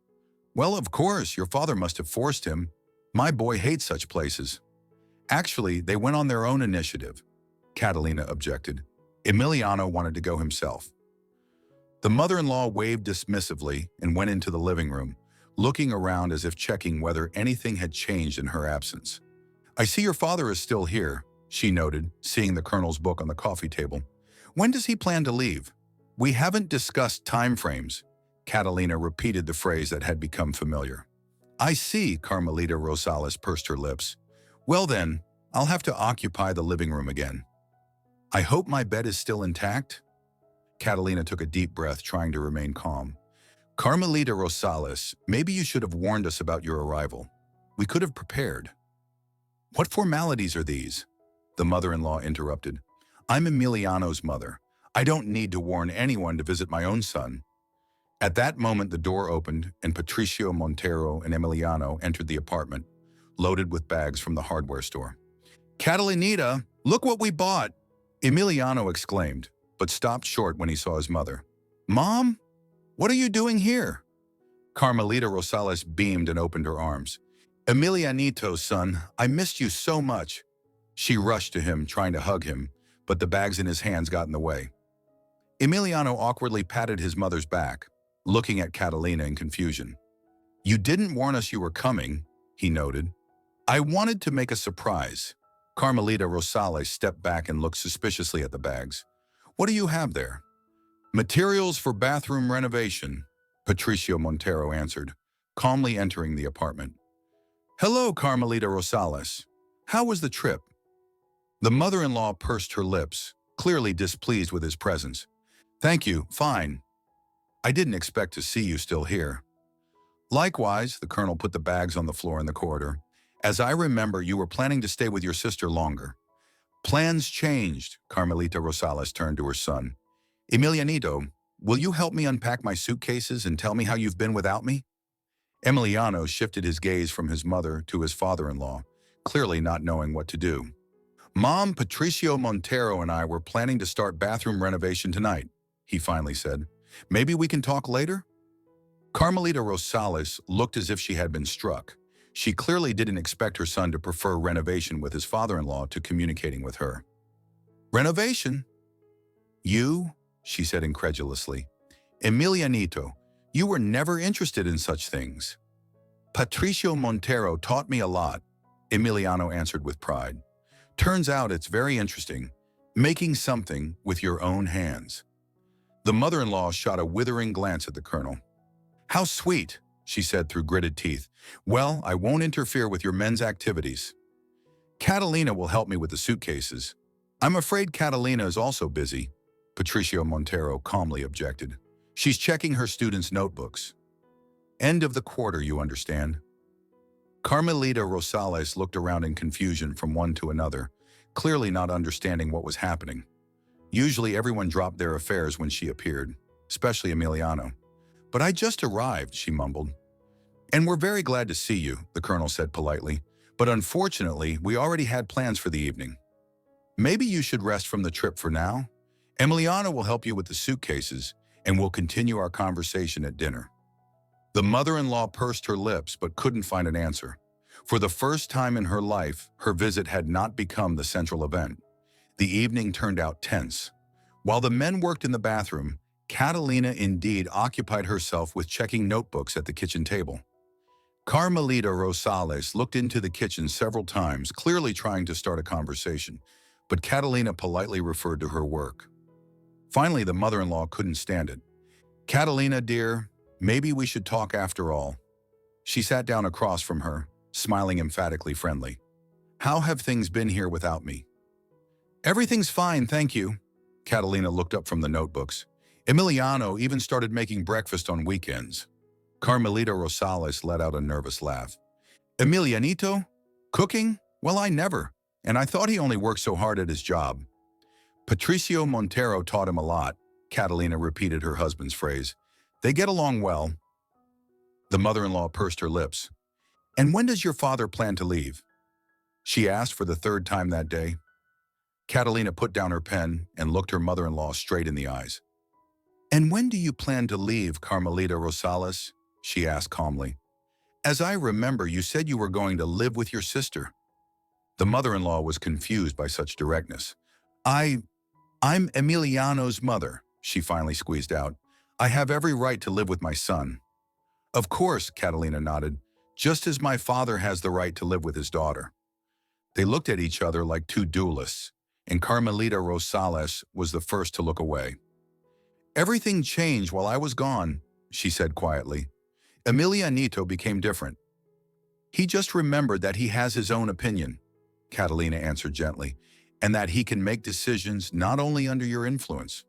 "Well, of course, your father must have forced him. My boy hates such places." "Actually, they went on their own initiative," Catalina objected. "Emiliano wanted to go himself." The mother-in-law waved dismissively and went into the living room, looking around as if checking whether anything had changed in her absence. "I see your father is still here," she noted, seeing the colonel's book on the coffee table. "When does he plan to leave?" "We haven't discussed timeframes." Catalina repeated the phrase that had become familiar. "I see," Carmelita Rosales pursed her lips. "Well then, I'll have to occupy the living room again." "I hope my bed is still intact?" Catalina took a deep breath, trying to remain calm. "Carmelita Rosales, maybe you should have warned us about your arrival. We could have prepared." "What formalities are these?" The mother-in-law interrupted. "I'm Emiliano's mother. I don't need to warn anyone to visit my own son." At that moment, the door opened, and Patricio Montero and Emiliano entered the apartment, loaded with bags from the hardware store. "Catalinita, look what we bought!" Emiliano exclaimed, but stopped short when he saw his mother. "Mom, what are you doing here?" Carmelita Rosales beamed and opened her arms. "Emilianito, son, I missed you so much." She rushed to him, trying to hug him, but the bags in his hands got in the way. Emiliano awkwardly patted his mother's back, looking at Catalina in confusion. "You didn't warn us you were coming," he noted. "I wanted to make a surprise." Carmelita Rosales stepped back and looked suspiciously at the bags. "What do you have there?" "Materials for bathroom renovation," Patricio Montero answered, calmly entering the apartment. "Hello, Carmelita Rosales. How was the trip?" The mother-in-law pursed her lips, clearly displeased with his presence. "Thank you, fine. I didn't expect to see you still here." "Likewise," the colonel put the bags on the floor in the corridor. "As I remember, you were planning to stay with your sister longer." "Plans changed," Carmelita Rosales turned to her son. "Emilianito, will you help me unpack my suitcases and tell me how you've been without me?" Emiliano shifted his gaze from his mother to his father-in-law, clearly not knowing what to do. "Mom, Patricio Montero and I were planning to start bathroom renovation tonight," he finally said. "Maybe we can talk later?" Carmelita Rosales looked as if she had been struck. She clearly didn't expect her son to prefer renovation with his father-in-law to communicating with her. "Renovation? You?" she said incredulously. "Emilianito, you were never interested in such things." "Patricio Montero taught me a lot," Emiliano answered with pride. "Turns out it's very interesting, making something with your own hands." The mother-in-law shot a withering glance at the colonel. "How sweet," she said through gritted teeth. "Well, I won't interfere with your men's activities. Catalina will help me with the suitcases." "I'm afraid Catalina is also busy," Patricio Montero calmly objected. "She's checking her students' notebooks." "End of the quarter, you understand." Carmelita Rosales looked around in confusion from one to another, clearly not understanding what was happening. Usually everyone dropped their affairs when she appeared, especially Emiliano. "But I just arrived," she mumbled. "And we're very glad to see you," the colonel said politely. "But unfortunately, we already had plans for the evening. Maybe you should rest from the trip for now. Emiliano will help you with the suitcases, and we'll continue our conversation at dinner." The mother-in-law pursed her lips but couldn't find an answer. For the first time in her life, her visit had not become the central event. The evening turned out tense. While the men worked in the bathroom, Catalina indeed occupied herself with checking notebooks at the kitchen table. Carmelita Rosales looked into the kitchen several times, clearly trying to start a conversation, but Catalina politely referred to her work. Finally, the mother-in-law couldn't stand it. "Catalina, dear, maybe we should talk after all." She sat down across from her, smiling emphatically friendly. "How have things been here without me?" "Everything's fine, thank you." Catalina looked up from the notebooks. "Emiliano even started making breakfast on weekends." Carmelita Rosales let out a nervous laugh. "Emilianito? Cooking? Well, I never. And I thought he only worked so hard at his job." "Patricio Montero taught him a lot," Catalina repeated her husband's phrase. "They get along well." The mother-in-law pursed her lips. "And when does your father plan to leave?" she asked for the third time that day. Catalina put down her pen and looked her mother-in-law straight in the eyes. "And when do you plan to leave, Carmelita Rosales?" she asked calmly. "As I remember, you said you were going to live with your sister." The mother-in-law was confused by such directness. I'm Emiliano's mother," she finally squeezed out. "I have every right to live with my son." "Of course," Catalina nodded, "just as my father has the right to live with his daughter." They looked at each other like two duelists, and Carmelita Rosales was the first to look away. "Everything changed while I was gone," she said quietly. "Emilianito became different." "He just remembered that he has his own opinion," Catalina answered gently, "and that he can make decisions not only under your influence."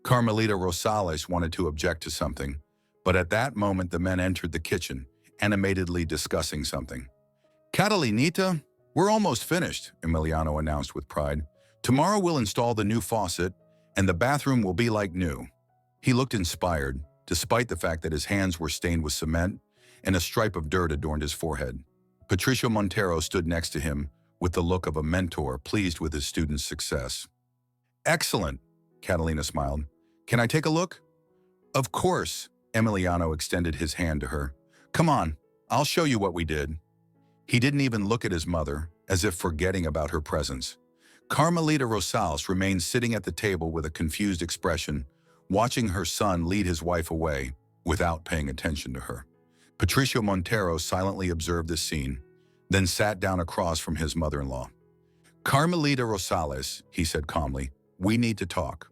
Carmelita Rosales wanted to object to something, but at that moment the men entered the kitchen, animatedly discussing something. "Catalinita, we're almost finished," Emiliano announced with pride. "Tomorrow we'll install the new faucet, and the bathroom will be like new." He looked inspired, despite the fact that his hands were stained with cement and a stripe of dirt adorned his forehead. Patricio Montero stood next to him with the look of a mentor pleased with his student's success. "Excellent," Catalina smiled. "Can I take a look?" "Of course," Emiliano extended his hand to her. "Come on, I'll show you what we did." He didn't even look at his mother, as if forgetting about her presence. Carmelita Rosales remained sitting at the table with a confused expression, watching her son lead his wife away without paying attention to her. Patricio Montero silently observed this scene, then sat down across from his mother-in-law. "Carmelita Rosales," he said calmly, "we need to talk."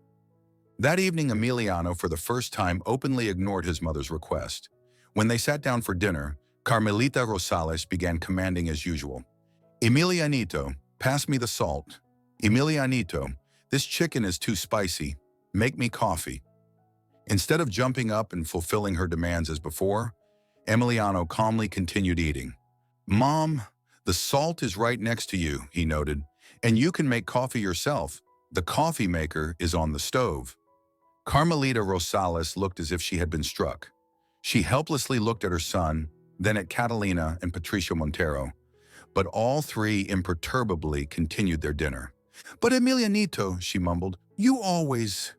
That evening, Emiliano for the first time openly ignored his mother's request. When they sat down for dinner, Carmelita Rosales began commanding as usual. "Emilianito, pass me the salt. Emilianito, this chicken is too spicy. Make me coffee." Instead of jumping up and fulfilling her demands as before, Emiliano calmly continued eating. "Mom, the salt is right next to you," he noted, "and you can make coffee yourself. The coffee maker is on the stove." Carmelita Rosales looked as if she had been struck. She helplessly looked at her son, then at Catalina and Patricio Montero, but all three imperturbably continued their dinner. "But Emilianito," she mumbled, "you always—"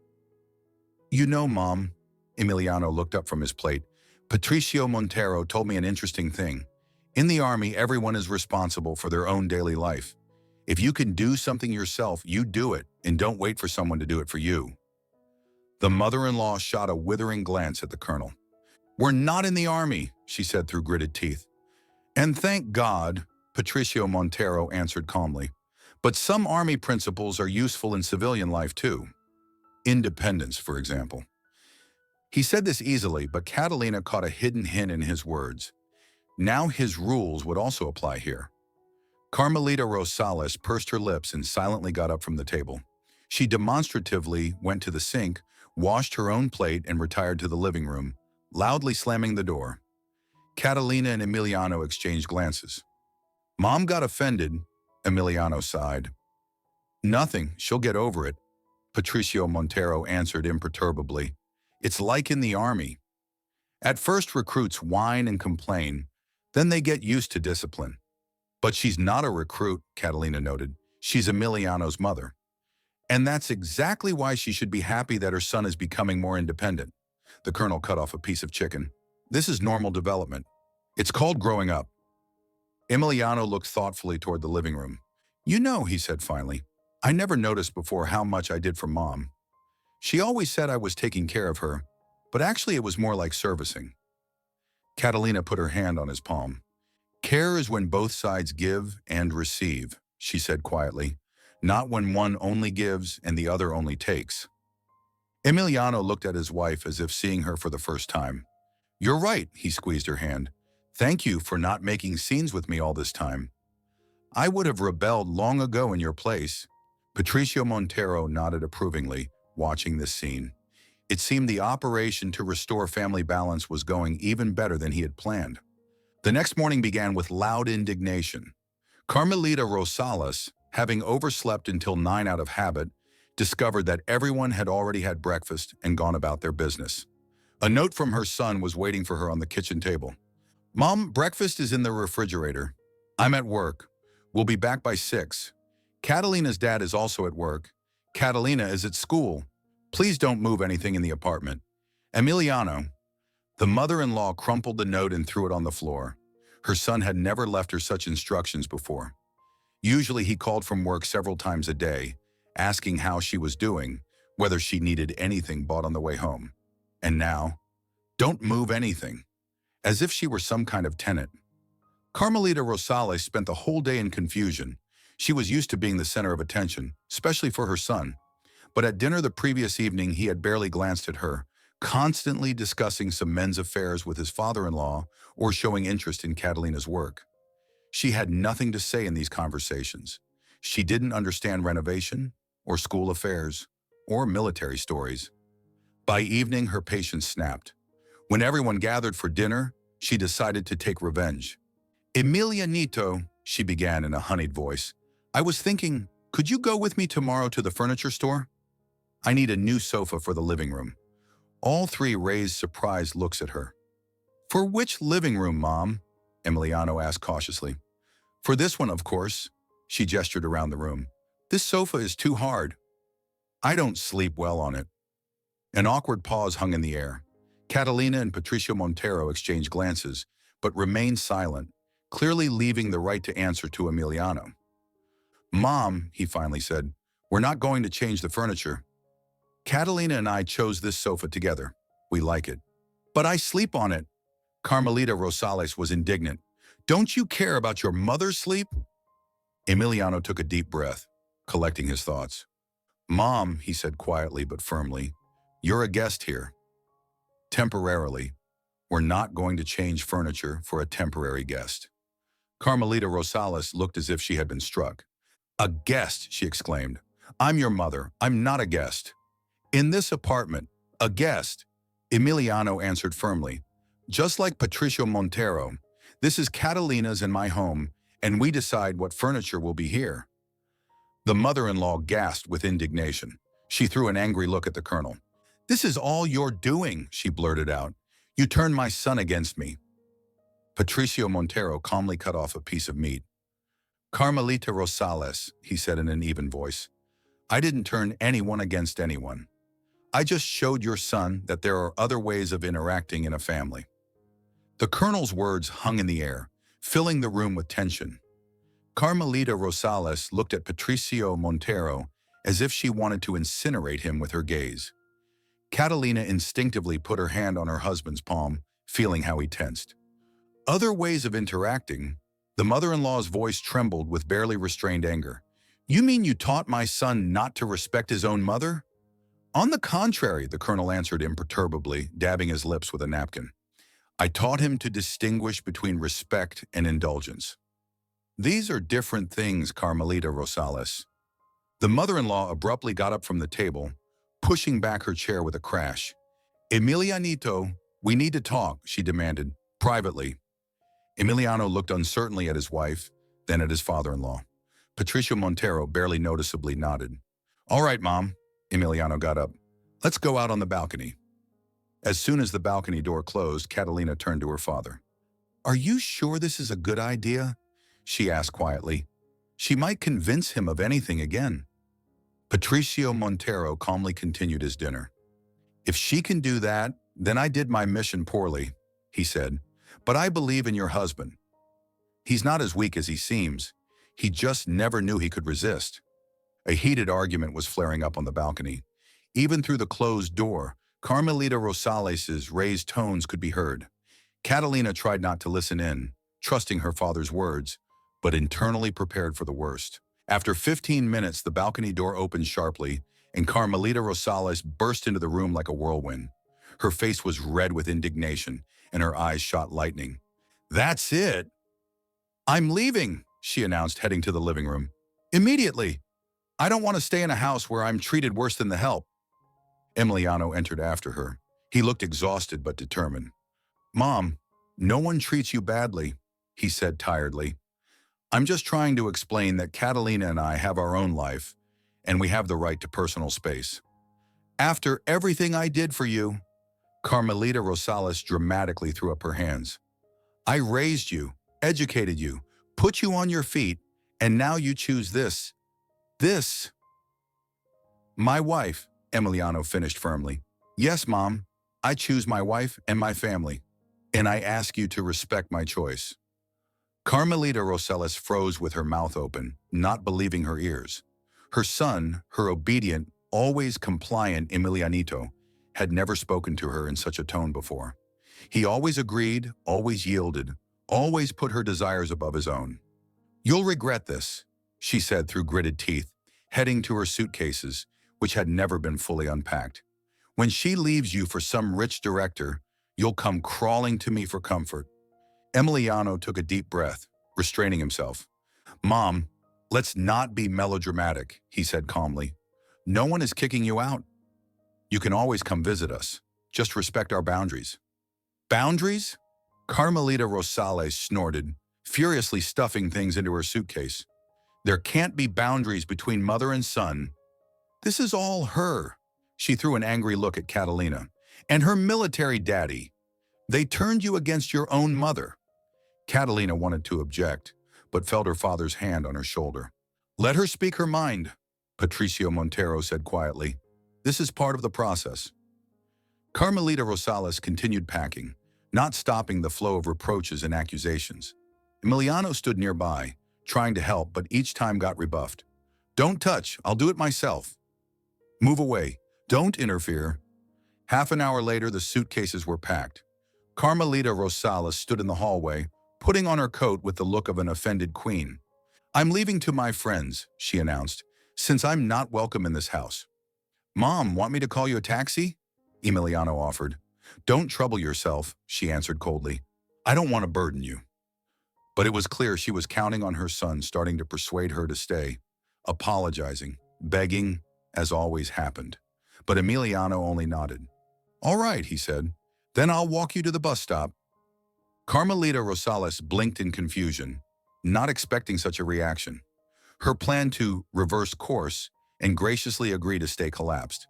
"You know, Mom," Emiliano looked up from his plate, "Patricio Montero told me an interesting thing. In the army, everyone is responsible for their own daily life. If you can do something yourself, you do it, and don't wait for someone to do it for you." The mother-in-law shot a withering glance at the colonel. "We're not in the army," she said through gritted teeth. "And thank God," Patricio Montero answered calmly. "But some army principles are useful in civilian life too. Independence, for example." He said this easily, but Catalina caught a hidden hint in his words. Now his rules would also apply here. Carmelita Rosales pursed her lips and silently got up from the table. She demonstratively went to the sink, washed her own plate, and retired to the living room, loudly slamming the door. Catalina and Emiliano exchanged glances. "Mom got offended," Emiliano sighed. "Nothing, she'll get over it," Patricio Montero answered imperturbably. "It's like in the army. At first recruits whine and complain, then they get used to discipline." "But she's not a recruit," Catalina noted. "She's Emiliano's mother. And that's exactly why she should be happy that her son is becoming more independent." The colonel cut off a piece of chicken. "This is normal development. It's called growing up." Emiliano looked thoughtfully toward the living room. "You know," he said finally, "I never noticed before how much I did for Mom. She always said I was taking care of her, but actually it was more like servicing." Catalina put her hand on his palm. "Care is when both sides give and receive," she said quietly, "not when one only gives and the other only takes." Emiliano looked at his wife as if seeing her for the first time. "You're right," he squeezed her hand. "Thank you for not making scenes with me all this time. I would have rebelled long ago in your place." Patricio Montero nodded approvingly, watching this scene. It seemed the operation to restore family balance was going even better than he had planned. The next morning began with loud indignation. Carmelita Rosales, having overslept until 9 out of habit, discovered that everyone had already had breakfast and gone about their business. A note from her son was waiting for her on the kitchen table. "Mom, breakfast is in the refrigerator. I'm at work. We'll be back by 6. Catalina's dad is also at work. Catalina is at school. Please don't move anything in the apartment. Emiliano." The mother-in-law crumpled the note and threw it on the floor. Her son had never left her such instructions before. Usually he called from work several times a day, asking how she was doing, whether she needed anything bought on the way home. And now, "Don't move anything," as if she were some kind of tenant. Carmelita Rosales spent the whole day in confusion. She was used to being the center of attention, especially for her son. But at dinner the previous evening he had barely glanced at her, constantly discussing some men's affairs with his father-in-law or showing interest in Catalina's work. She had nothing to say in these conversations. She didn't understand renovation, or school affairs, or military stories. By evening, her patience snapped. When everyone gathered for dinner, she decided to take revenge. "Emilianito," she began in a honeyed voice, "I was thinking, could you go with me tomorrow to the furniture store? I need a new sofa for the living room." All three raised surprised looks at her. "For which living room, Mom?" Emiliano asked cautiously. "For this one, of course." She gestured around the room. "This sofa is too hard. I don't sleep well on it." An awkward pause hung in the air. Catalina and Patricio Montero exchanged glances, but remained silent, clearly leaving the right to answer to Emiliano. Mom, he finally said, we're not going to change the furniture. Catalina and I chose this sofa together. We like it. But I sleep on it. Carmelita Rosales was indignant. Don't you care about your mother's sleep? Emiliano took a deep breath, collecting his thoughts. Mom, he said quietly but firmly, you're a guest here. Temporarily. We're not going to change furniture for a temporary guest. Carmelita Rosales looked as if she had been struck. A guest, she exclaimed. I'm your mother. I'm not a guest. In this apartment, a guest. Emiliano answered firmly. Just like Patricio Montero, this is Catalina's and my home, and we decide what furniture will be here. The mother-in-law gasped with indignation. She threw an angry look at the colonel. This is all you're doing, she blurted out. You turned my son against me. Patricio Montero calmly cut off a piece of meat. Carmelita Rosales, he said in an even voice, I didn't turn anyone against anyone. I just showed your son that there are other ways of interacting in a family. The colonel's words hung in the air, filling the room with tension. Carmelita Rosales looked at Patricio Montero as if she wanted to incinerate him with her gaze. Catalina instinctively put her hand on her husband's palm, feeling how he tensed. Other ways of interacting? The mother-in-law's voice trembled with barely restrained anger. You mean you taught my son not to respect his own mother? On the contrary, the colonel answered imperturbably, dabbing his lips with a napkin. I taught him to distinguish between respect and indulgence. These are different things, Carmelita Rosales. The mother-in-law abruptly got up from the table, pushing back her chair with a crash. Emilianito, we need to talk, she demanded, privately. Emiliano looked uncertainly at his wife, then at his father-in-law. Patricio Montero barely noticeably nodded. All right, Mom. Emiliano got up. Let's go out on the balcony. As soon as the balcony door closed, Catalina turned to her father. Are you sure this is a good idea? She asked quietly. She might convince him of anything again. Patricio Montero calmly continued his dinner. If she can do that, then I did my mission poorly, he said. But I believe in your husband. He's not as weak as he seems. He just never knew he could resist. A heated argument was flaring up on the balcony. Even through the closed door, Carmelita Rosales' raised tones could be heard. Catalina tried not to listen in, trusting her father's words, but internally prepared for the worst. After 15 minutes, the balcony door opened sharply, and Carmelita Rosales burst into the room like a whirlwind. Her face was red with indignation, and her eyes shot lightning. That's it! I'm leaving, she announced, heading to the living room. Immediately! I don't want to stay in a house where I'm treated worse than the help. Emiliano entered after her. He looked exhausted but determined. Mom, no one treats you badly, he said tiredly. I'm just trying to explain that Catalina and I have our own life, and we have the right to personal space. After everything I did for you, Carmelita Rosales dramatically threw up her hands. I raised you, educated you, put you on your feet, and now you choose this. This. My wife, Emiliano finished firmly. Yes, Mom, I choose my wife and my family, and I ask you to respect my choice. Carmelita Rosales froze with her mouth open, not believing her ears. Her son, her obedient, always compliant Emilianito, had never spoken to her in such a tone before. He always agreed, always yielded, always put her desires above his own. You'll regret this, she said through gritted teeth, heading to her suitcases, which had never been fully unpacked. When she leaves you for some rich director, you'll come crawling to me for comfort. Emiliano took a deep breath, restraining himself. Mom, let's not be melodramatic, he said calmly. No one is kicking you out. You can always come visit us. Just respect our boundaries. Boundaries? Carmelita Rosales snorted, furiously stuffing things into her suitcase. There can't be boundaries between mother and son. This is all her. She threw an angry look at Catalina. And her military daddy. They turned you against your own mother. Catalina wanted to object, but felt her father's hand on her shoulder. Let her speak her mind, Patricio Montero said quietly. This is part of the process. Carmelita Rosales continued packing, not stopping the flow of reproaches and accusations. Emiliano stood nearby, trying to help, but each time got rebuffed. Don't touch, I'll do it myself. Move away, don't interfere. Half an hour later, the suitcases were packed. Carmelita Rosales stood in the hallway, putting on her coat with the look of an offended queen. I'm leaving to my friends, she announced, since I'm not welcome in this house. Mom, want me to call you a taxi? Emiliano offered. Don't trouble yourself, she answered coldly. I don't want to burden you. But it was clear she was counting on her son starting to persuade her to stay, apologizing, begging, as always happened. But Emiliano only nodded. All right, he said. Then I'll walk you to the bus stop. Carmelita Rosales blinked in confusion, not expecting such a reaction. Her plan to reverse course and graciously agree to stay collapsed.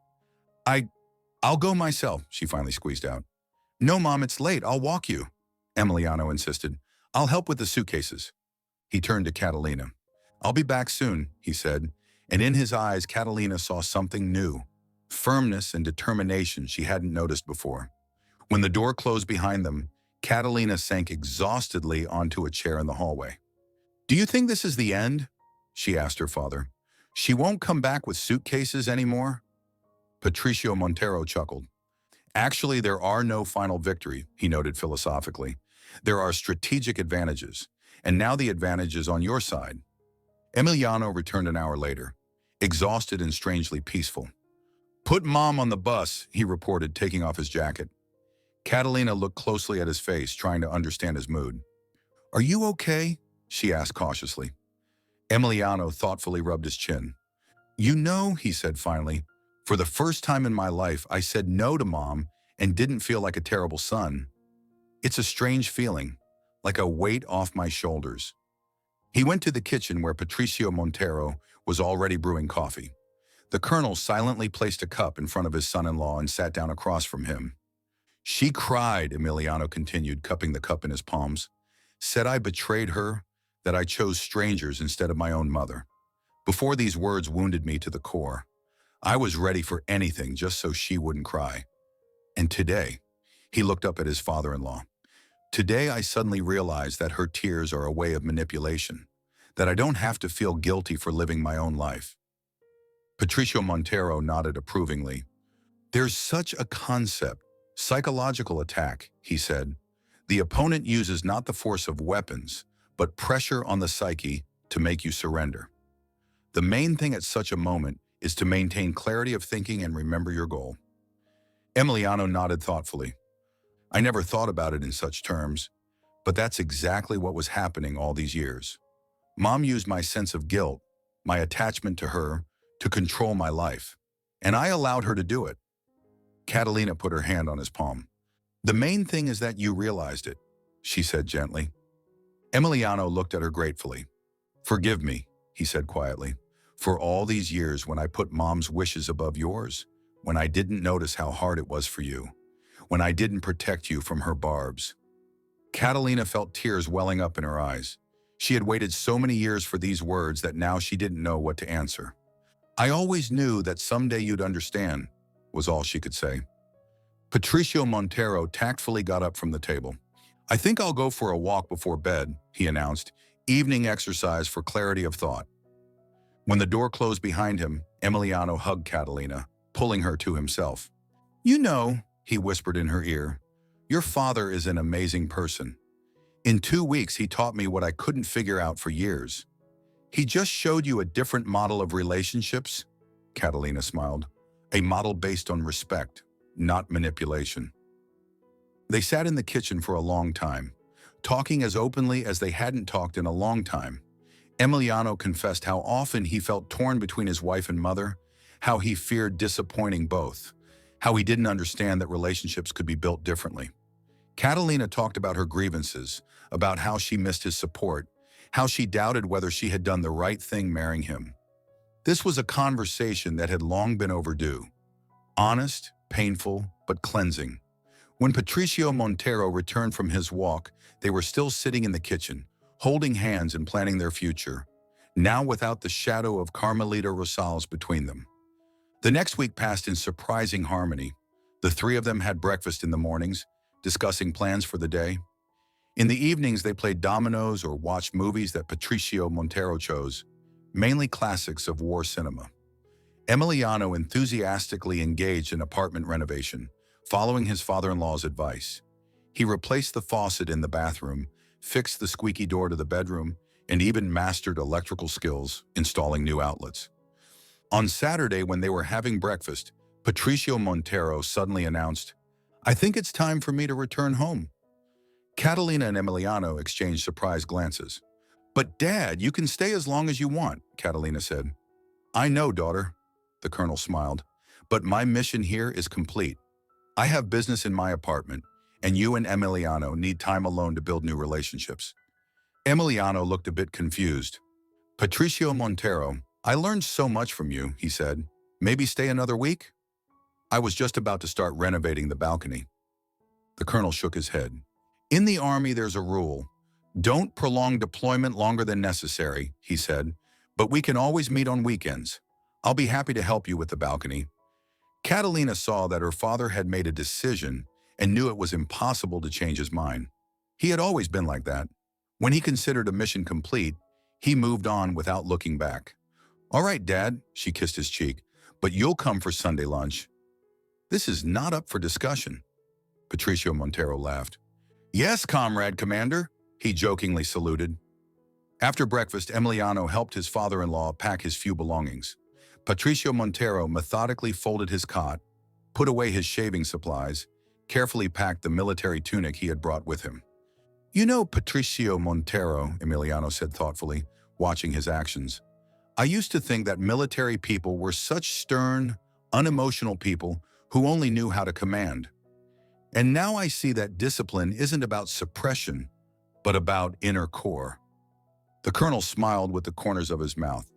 I'll go myself, she finally squeezed out. No, Mom, it's late. I'll walk you, Emiliano insisted. I'll help with the suitcases. He turned to Catalina. I'll be back soon, he said, and in his eyes, Catalina saw something new, firmness and determination she hadn't noticed before. When the door closed behind them, Catalina sank exhaustedly onto a chair in the hallway. Do you think this is the end? She asked her father. She won't come back with suitcases anymore? Patricio Montero chuckled. Actually, there are no final victory, he noted philosophically. There are strategic advantages, and now the advantage is on your side. Emiliano returned an hour later, exhausted and strangely peaceful. Put Mom on the bus, he reported, taking off his jacket. Catalina looked closely at his face, trying to understand his mood. Are you okay? She asked cautiously. Emiliano thoughtfully rubbed his chin. You know, he said finally, for the first time in my life, I said no to Mom and didn't feel like a terrible son. It's a strange feeling, like a weight off my shoulders. He went to the kitchen where Patricio Montero was already brewing coffee. The colonel silently placed a cup in front of his son-in-law and sat down across from him. She cried, Emiliano continued, cupping the cup in his palms. Said I betrayed her, that I chose strangers instead of my own mother. Before these words wounded me to the core. I was ready for anything just so she wouldn't cry. And today, he looked up at his father-in-law. Today I suddenly realized that her tears are a way of manipulation, that I don't have to feel guilty for living my own life. Patricio Montero nodded approvingly. There's such a concept, psychological attack, he said. The opponent uses not the force of weapons, but pressure on the psyche to make you surrender. The main thing at such a moment is to maintain clarity of thinking and remember your goal. Emiliano nodded thoughtfully. I never thought about it in such terms, but that's exactly what was happening all these years. Mom used my sense of guilt, my attachment to her, to control my life, and I allowed her to do it. Catalina put her hand on his palm. The main thing is that you realized it, she said gently. Emiliano looked at her gratefully. Forgive me, he said quietly, for all these years when I put Mom's wishes above yours, when I didn't notice how hard it was for you, when I didn't protect you from her barbs. Catalina felt tears welling up in her eyes. She had waited so many years for these words that now she didn't know what to answer. I always knew that someday you'd understand, was all she could say. Patricio Montero tactfully got up from the table. I think I'll go for a walk before bed, he announced, evening exercise for clarity of thought. When the door closed behind him, Emiliano hugged Catalina, pulling her to himself. You know, he whispered in her ear, your father is an amazing person. In 2 weeks, he taught me what I couldn't figure out for years. He just showed you a different model of relationships, Catalina smiled, a model based on respect, not manipulation. They sat in the kitchen for a long time, talking as openly as they hadn't talked in a long time. Emiliano confessed how often he felt torn between his wife and mother, how he feared disappointing both, how he didn't understand that relationships could be built differently. Catalina talked about her grievances, about how she missed his support, how she doubted whether she had done the right thing marrying him. This was a conversation that had long been overdue. Honest, painful, but cleansing. When Patricio Montero returned from his walk, they were still sitting in the kitchen, holding hands and planning their future, now without the shadow of Carmelita Rosales between them. The next week passed in surprising harmony. The three of them had breakfast in the mornings, discussing plans for the day. In the evenings, they played dominoes or watched movies that Patricio Montero chose, mainly classics of war cinema. Emiliano enthusiastically engaged in apartment renovation, following his father-in-law's advice. He replaced the faucet in the bathroom, fixed the squeaky door to the bedroom, and even mastered electrical skills, installing new outlets. On Saturday, when they were having breakfast, Patricio Montero suddenly announced, "I think it's time for me to return home." Catalina and Emiliano exchanged surprised glances. "But Dad, you can stay as long as you want," Catalina said. "I know, daughter," the colonel smiled, "but my mission here is complete. I have business in my apartment, and you and Emiliano need time alone to build new relationships." Emiliano looked a bit confused. "Patricio Montero, I learned so much from you," he said. "Maybe stay another week?" "I was just about to start renovating the balcony." The colonel shook his head. "In the Army, there's a rule. Don't prolong deployment longer than necessary," he said, "but we can always meet on weekends. I'll be happy to help you with the balcony." Catalina saw that her father had made a decision and knew it was impossible to change his mind. He had always been like that. When he considered a mission complete, he moved on without looking back. "All right, Dad," she kissed his cheek, "but you'll come for Sunday lunch." "This is not up for discussion." Patricio Montero laughed. "Yes, Comrade Commander," he jokingly saluted. After breakfast, Emiliano helped his father-in-law pack his few belongings. Patricio Montero methodically folded his cot, put away his shaving supplies, carefully packed the military tunic he had brought with him. "You know, Patricio Montero," Emiliano said thoughtfully, watching his actions, "I used to think that military people were such stern, unemotional people who only knew how to command. And now I see that discipline isn't about suppression, but about inner core." The colonel smiled with the corners of his mouth.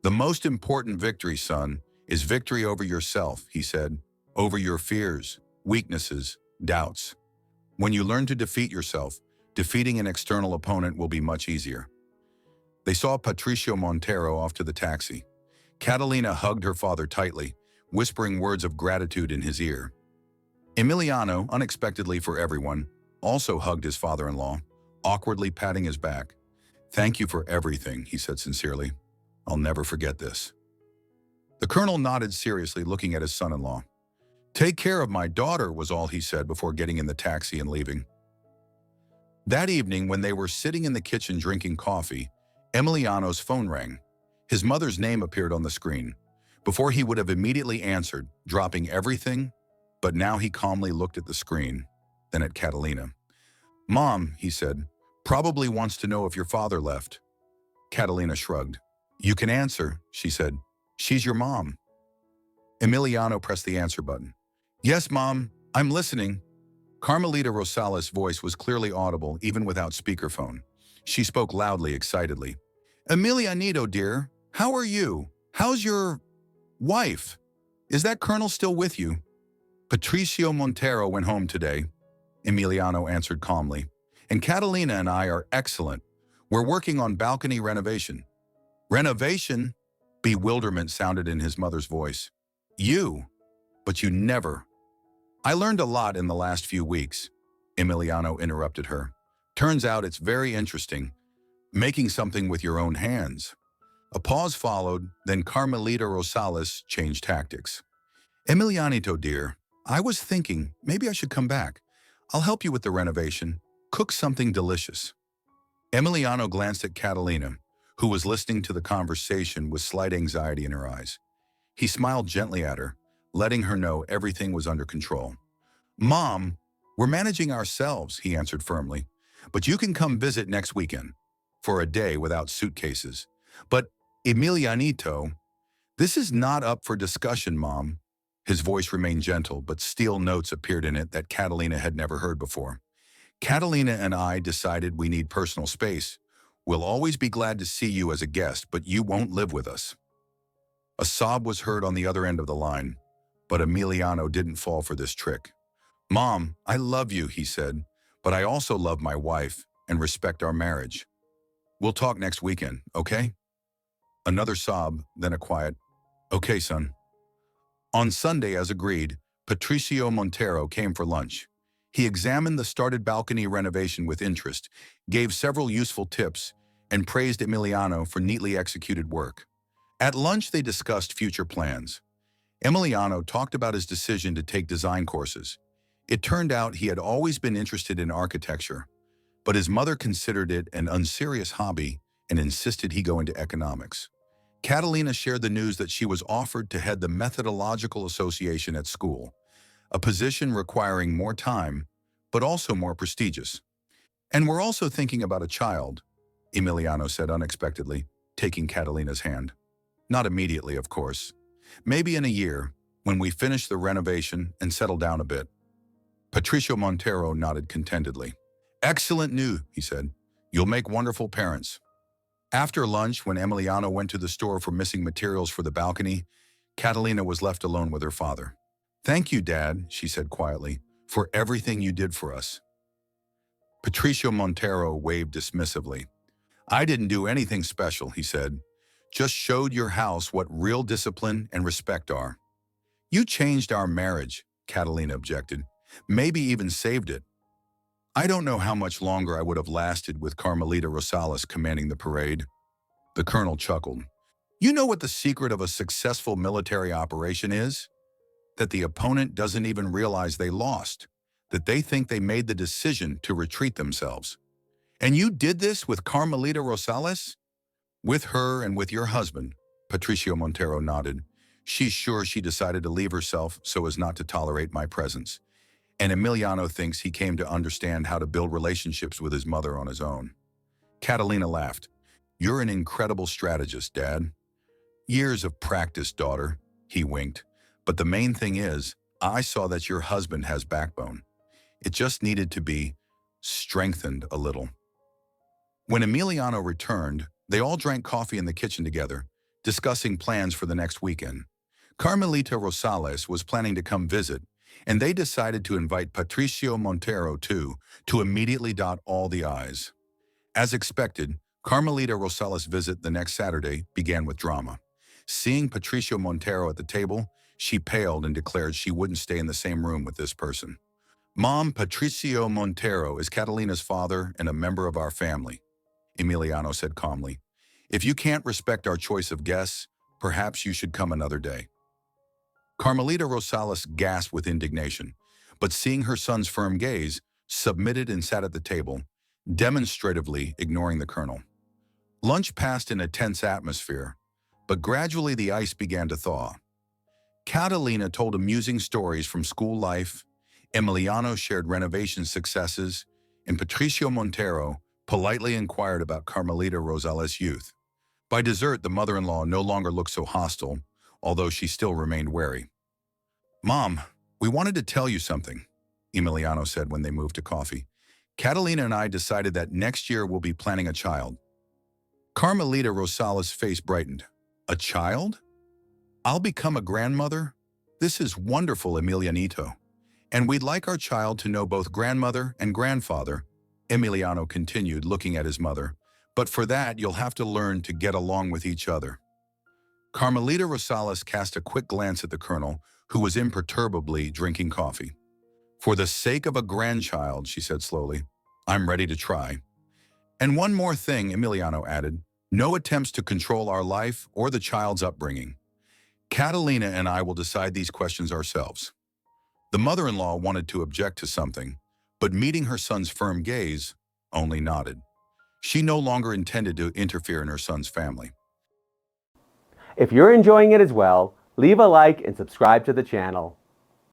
"The most important victory, son, is victory over yourself," he said, "over your fears, weaknesses, doubts. When you learn to defeat yourself, defeating an external opponent will be much easier." They saw Patricio Montero off to the taxi. Catalina hugged her father tightly, whispering words of gratitude in his ear. Emiliano, unexpectedly for everyone, also hugged his father-in-law, awkwardly patting his back. "Thank you for everything," he said sincerely. "I'll never forget this." The colonel nodded seriously, looking at his son-in-law. "Take care of my daughter," was all he said before getting in the taxi and leaving. That evening, when they were sitting in the kitchen drinking coffee, Emiliano's phone rang. His mother's name appeared on the screen. Before he would have immediately answered, dropping everything, but now he calmly looked at the screen, then at Catalina. "Mom," he said, "probably wants to know if your father left." Catalina shrugged. "You can answer," she said. "She's your mom." Emiliano pressed the answer button. "Yes, Mom, I'm listening." Carmelita Rosales' voice was clearly audible even without speakerphone. She spoke loudly, excitedly. "Emilianito, dear, how are you? How's your wife? Is that colonel still with you?" "Patricio Montero went home today," Emiliano answered calmly. "And Catalina and I are excellent. We're working on balcony renovation." "Renovation?" Bewilderment sounded in his mother's voice. But you never." "I learned a lot in the last few weeks," Emiliano interrupted her. "Turns out it's very interesting. Making something with your own hands." A pause followed, then Carmelita Rosales changed tactics. "Emilianito, dear, I was thinking maybe I should come back. I'll help you with the renovation. Cook something delicious." Emiliano glanced at Catalina, who was listening to the conversation with slight anxiety in her eyes. He smiled gently at her, letting her know everything was under control. "Mom, we're managing ourselves," he answered firmly. "But you can come visit next weekend, for a day without suitcases." "But, Emilianito, this is not up for discussion, Mom." His voice remained gentle, but steel notes appeared in it that Catalina had never heard before. "Catalina and I decided we need personal space. We'll always be glad to see you as a guest, but you won't live with us." A sob was heard on the other end of the line, but Emiliano didn't fall for this trick. "Mom, I love you," he said, "but I also love my wife and respect our marriage. We'll talk next weekend, okay?" Another sob, then a quiet, "Okay, son." On Sunday, as agreed, Patricio Montero came for lunch. He examined the started balcony renovation with interest, gave several useful tips, and praised Emiliano for neatly executed work. At lunch, they discussed future plans. Emiliano talked about his decision to take design courses. It turned out he had always been interested in architecture, but his mother considered it an unserious hobby and insisted he go into economics. Catalina shared the news that she was offered to head the Methodological Association at school, a position requiring more time, but also more prestigious. "And we're also thinking about a child," Emiliano said unexpectedly, taking Catalina's hand. "Not immediately, of course. Maybe in a year, when we finish the renovation and settle down a bit." Patricio Montero nodded contentedly. "Excellent news," he said. "You'll make wonderful parents." After lunch, when Emiliano went to the store for missing materials for the balcony, Catalina was left alone with her father. "Thank you, Dad," she said quietly, "for everything you did for us." Patricio Montero waved dismissively. "I didn't do anything special," he said. "Just showed your house what real discipline and respect are." "You changed our marriage," Catalina objected. "Maybe even saved it." "I don't know how much longer I would have lasted with Carmelita Rosales commanding the parade." The colonel chuckled. "You know what the secret of a successful military operation is? That the opponent doesn't even realize they lost, that they think they made the decision to retreat themselves. And you did this with Carmelita Rosales?" "With her and with your husband," Patricio Montero nodded. "She's sure she decided to leave herself so as not to tolerate my presence. And Emiliano thinks he came to understand how to build relationships with his mother on his own." Catalina laughed. "You're an incredible strategist, Dad." "Years of practice, daughter," he winked. "But the main thing is, I saw that your husband has backbone. It just needed to be strengthened a little." When Emiliano returned, they all drank coffee in the kitchen together, discussing plans for the next weekend. Carmelita Rosales was planning to come visit, and they decided to invite Patricio Montero too, to immediately dot all the I's. As expected, Carmelita Rosales' visit the next Saturday began with drama. Seeing Patricio Montero at the table, she paled and declared she wouldn't stay in the same room with this person. "Mom, Patricio Montero is Catalina's father and a member of our family," Emiliano said calmly. "If you can't respect our choice of guests, perhaps you should come another day." Carmelita Rosales gasped with indignation, but seeing her son's firm gaze, submitted and sat at the table, demonstratively ignoring the colonel. Lunch passed in a tense atmosphere, but gradually the ice began to thaw. Catalina told amusing stories from school life, Emiliano shared renovation successes, and Patricio Montero politely inquired about Carmelita Rosales' youth. By dessert, the mother-in-law no longer looked so hostile, although she still remained wary. "Mom, we wanted to tell you something," Emiliano said when they moved to coffee. "Catalina and I decided that next year we'll be planning a child." Carmelita Rosales' face brightened. "A child? I'll become a grandmother? This is wonderful, Emilianito. And we'd like our child to know both grandmother and grandfather," Emiliano continued, looking at his mother. "But for that, you'll have to learn to get along with each other." Carmelita Rosales cast a quick glance at the colonel, who was imperturbably drinking coffee. "For the sake of a grandchild," she said slowly, "I'm ready to try." "And one more thing," Emiliano added, "no attempts to control our life or the child's upbringing. Catalina and I will decide these questions ourselves." The mother-in-law wanted to object to something, but meeting her son's firm gaze, only nodded. She no longer intended to interfere in her son's family. If you're enjoying it as well, leave a like and subscribe to the channel.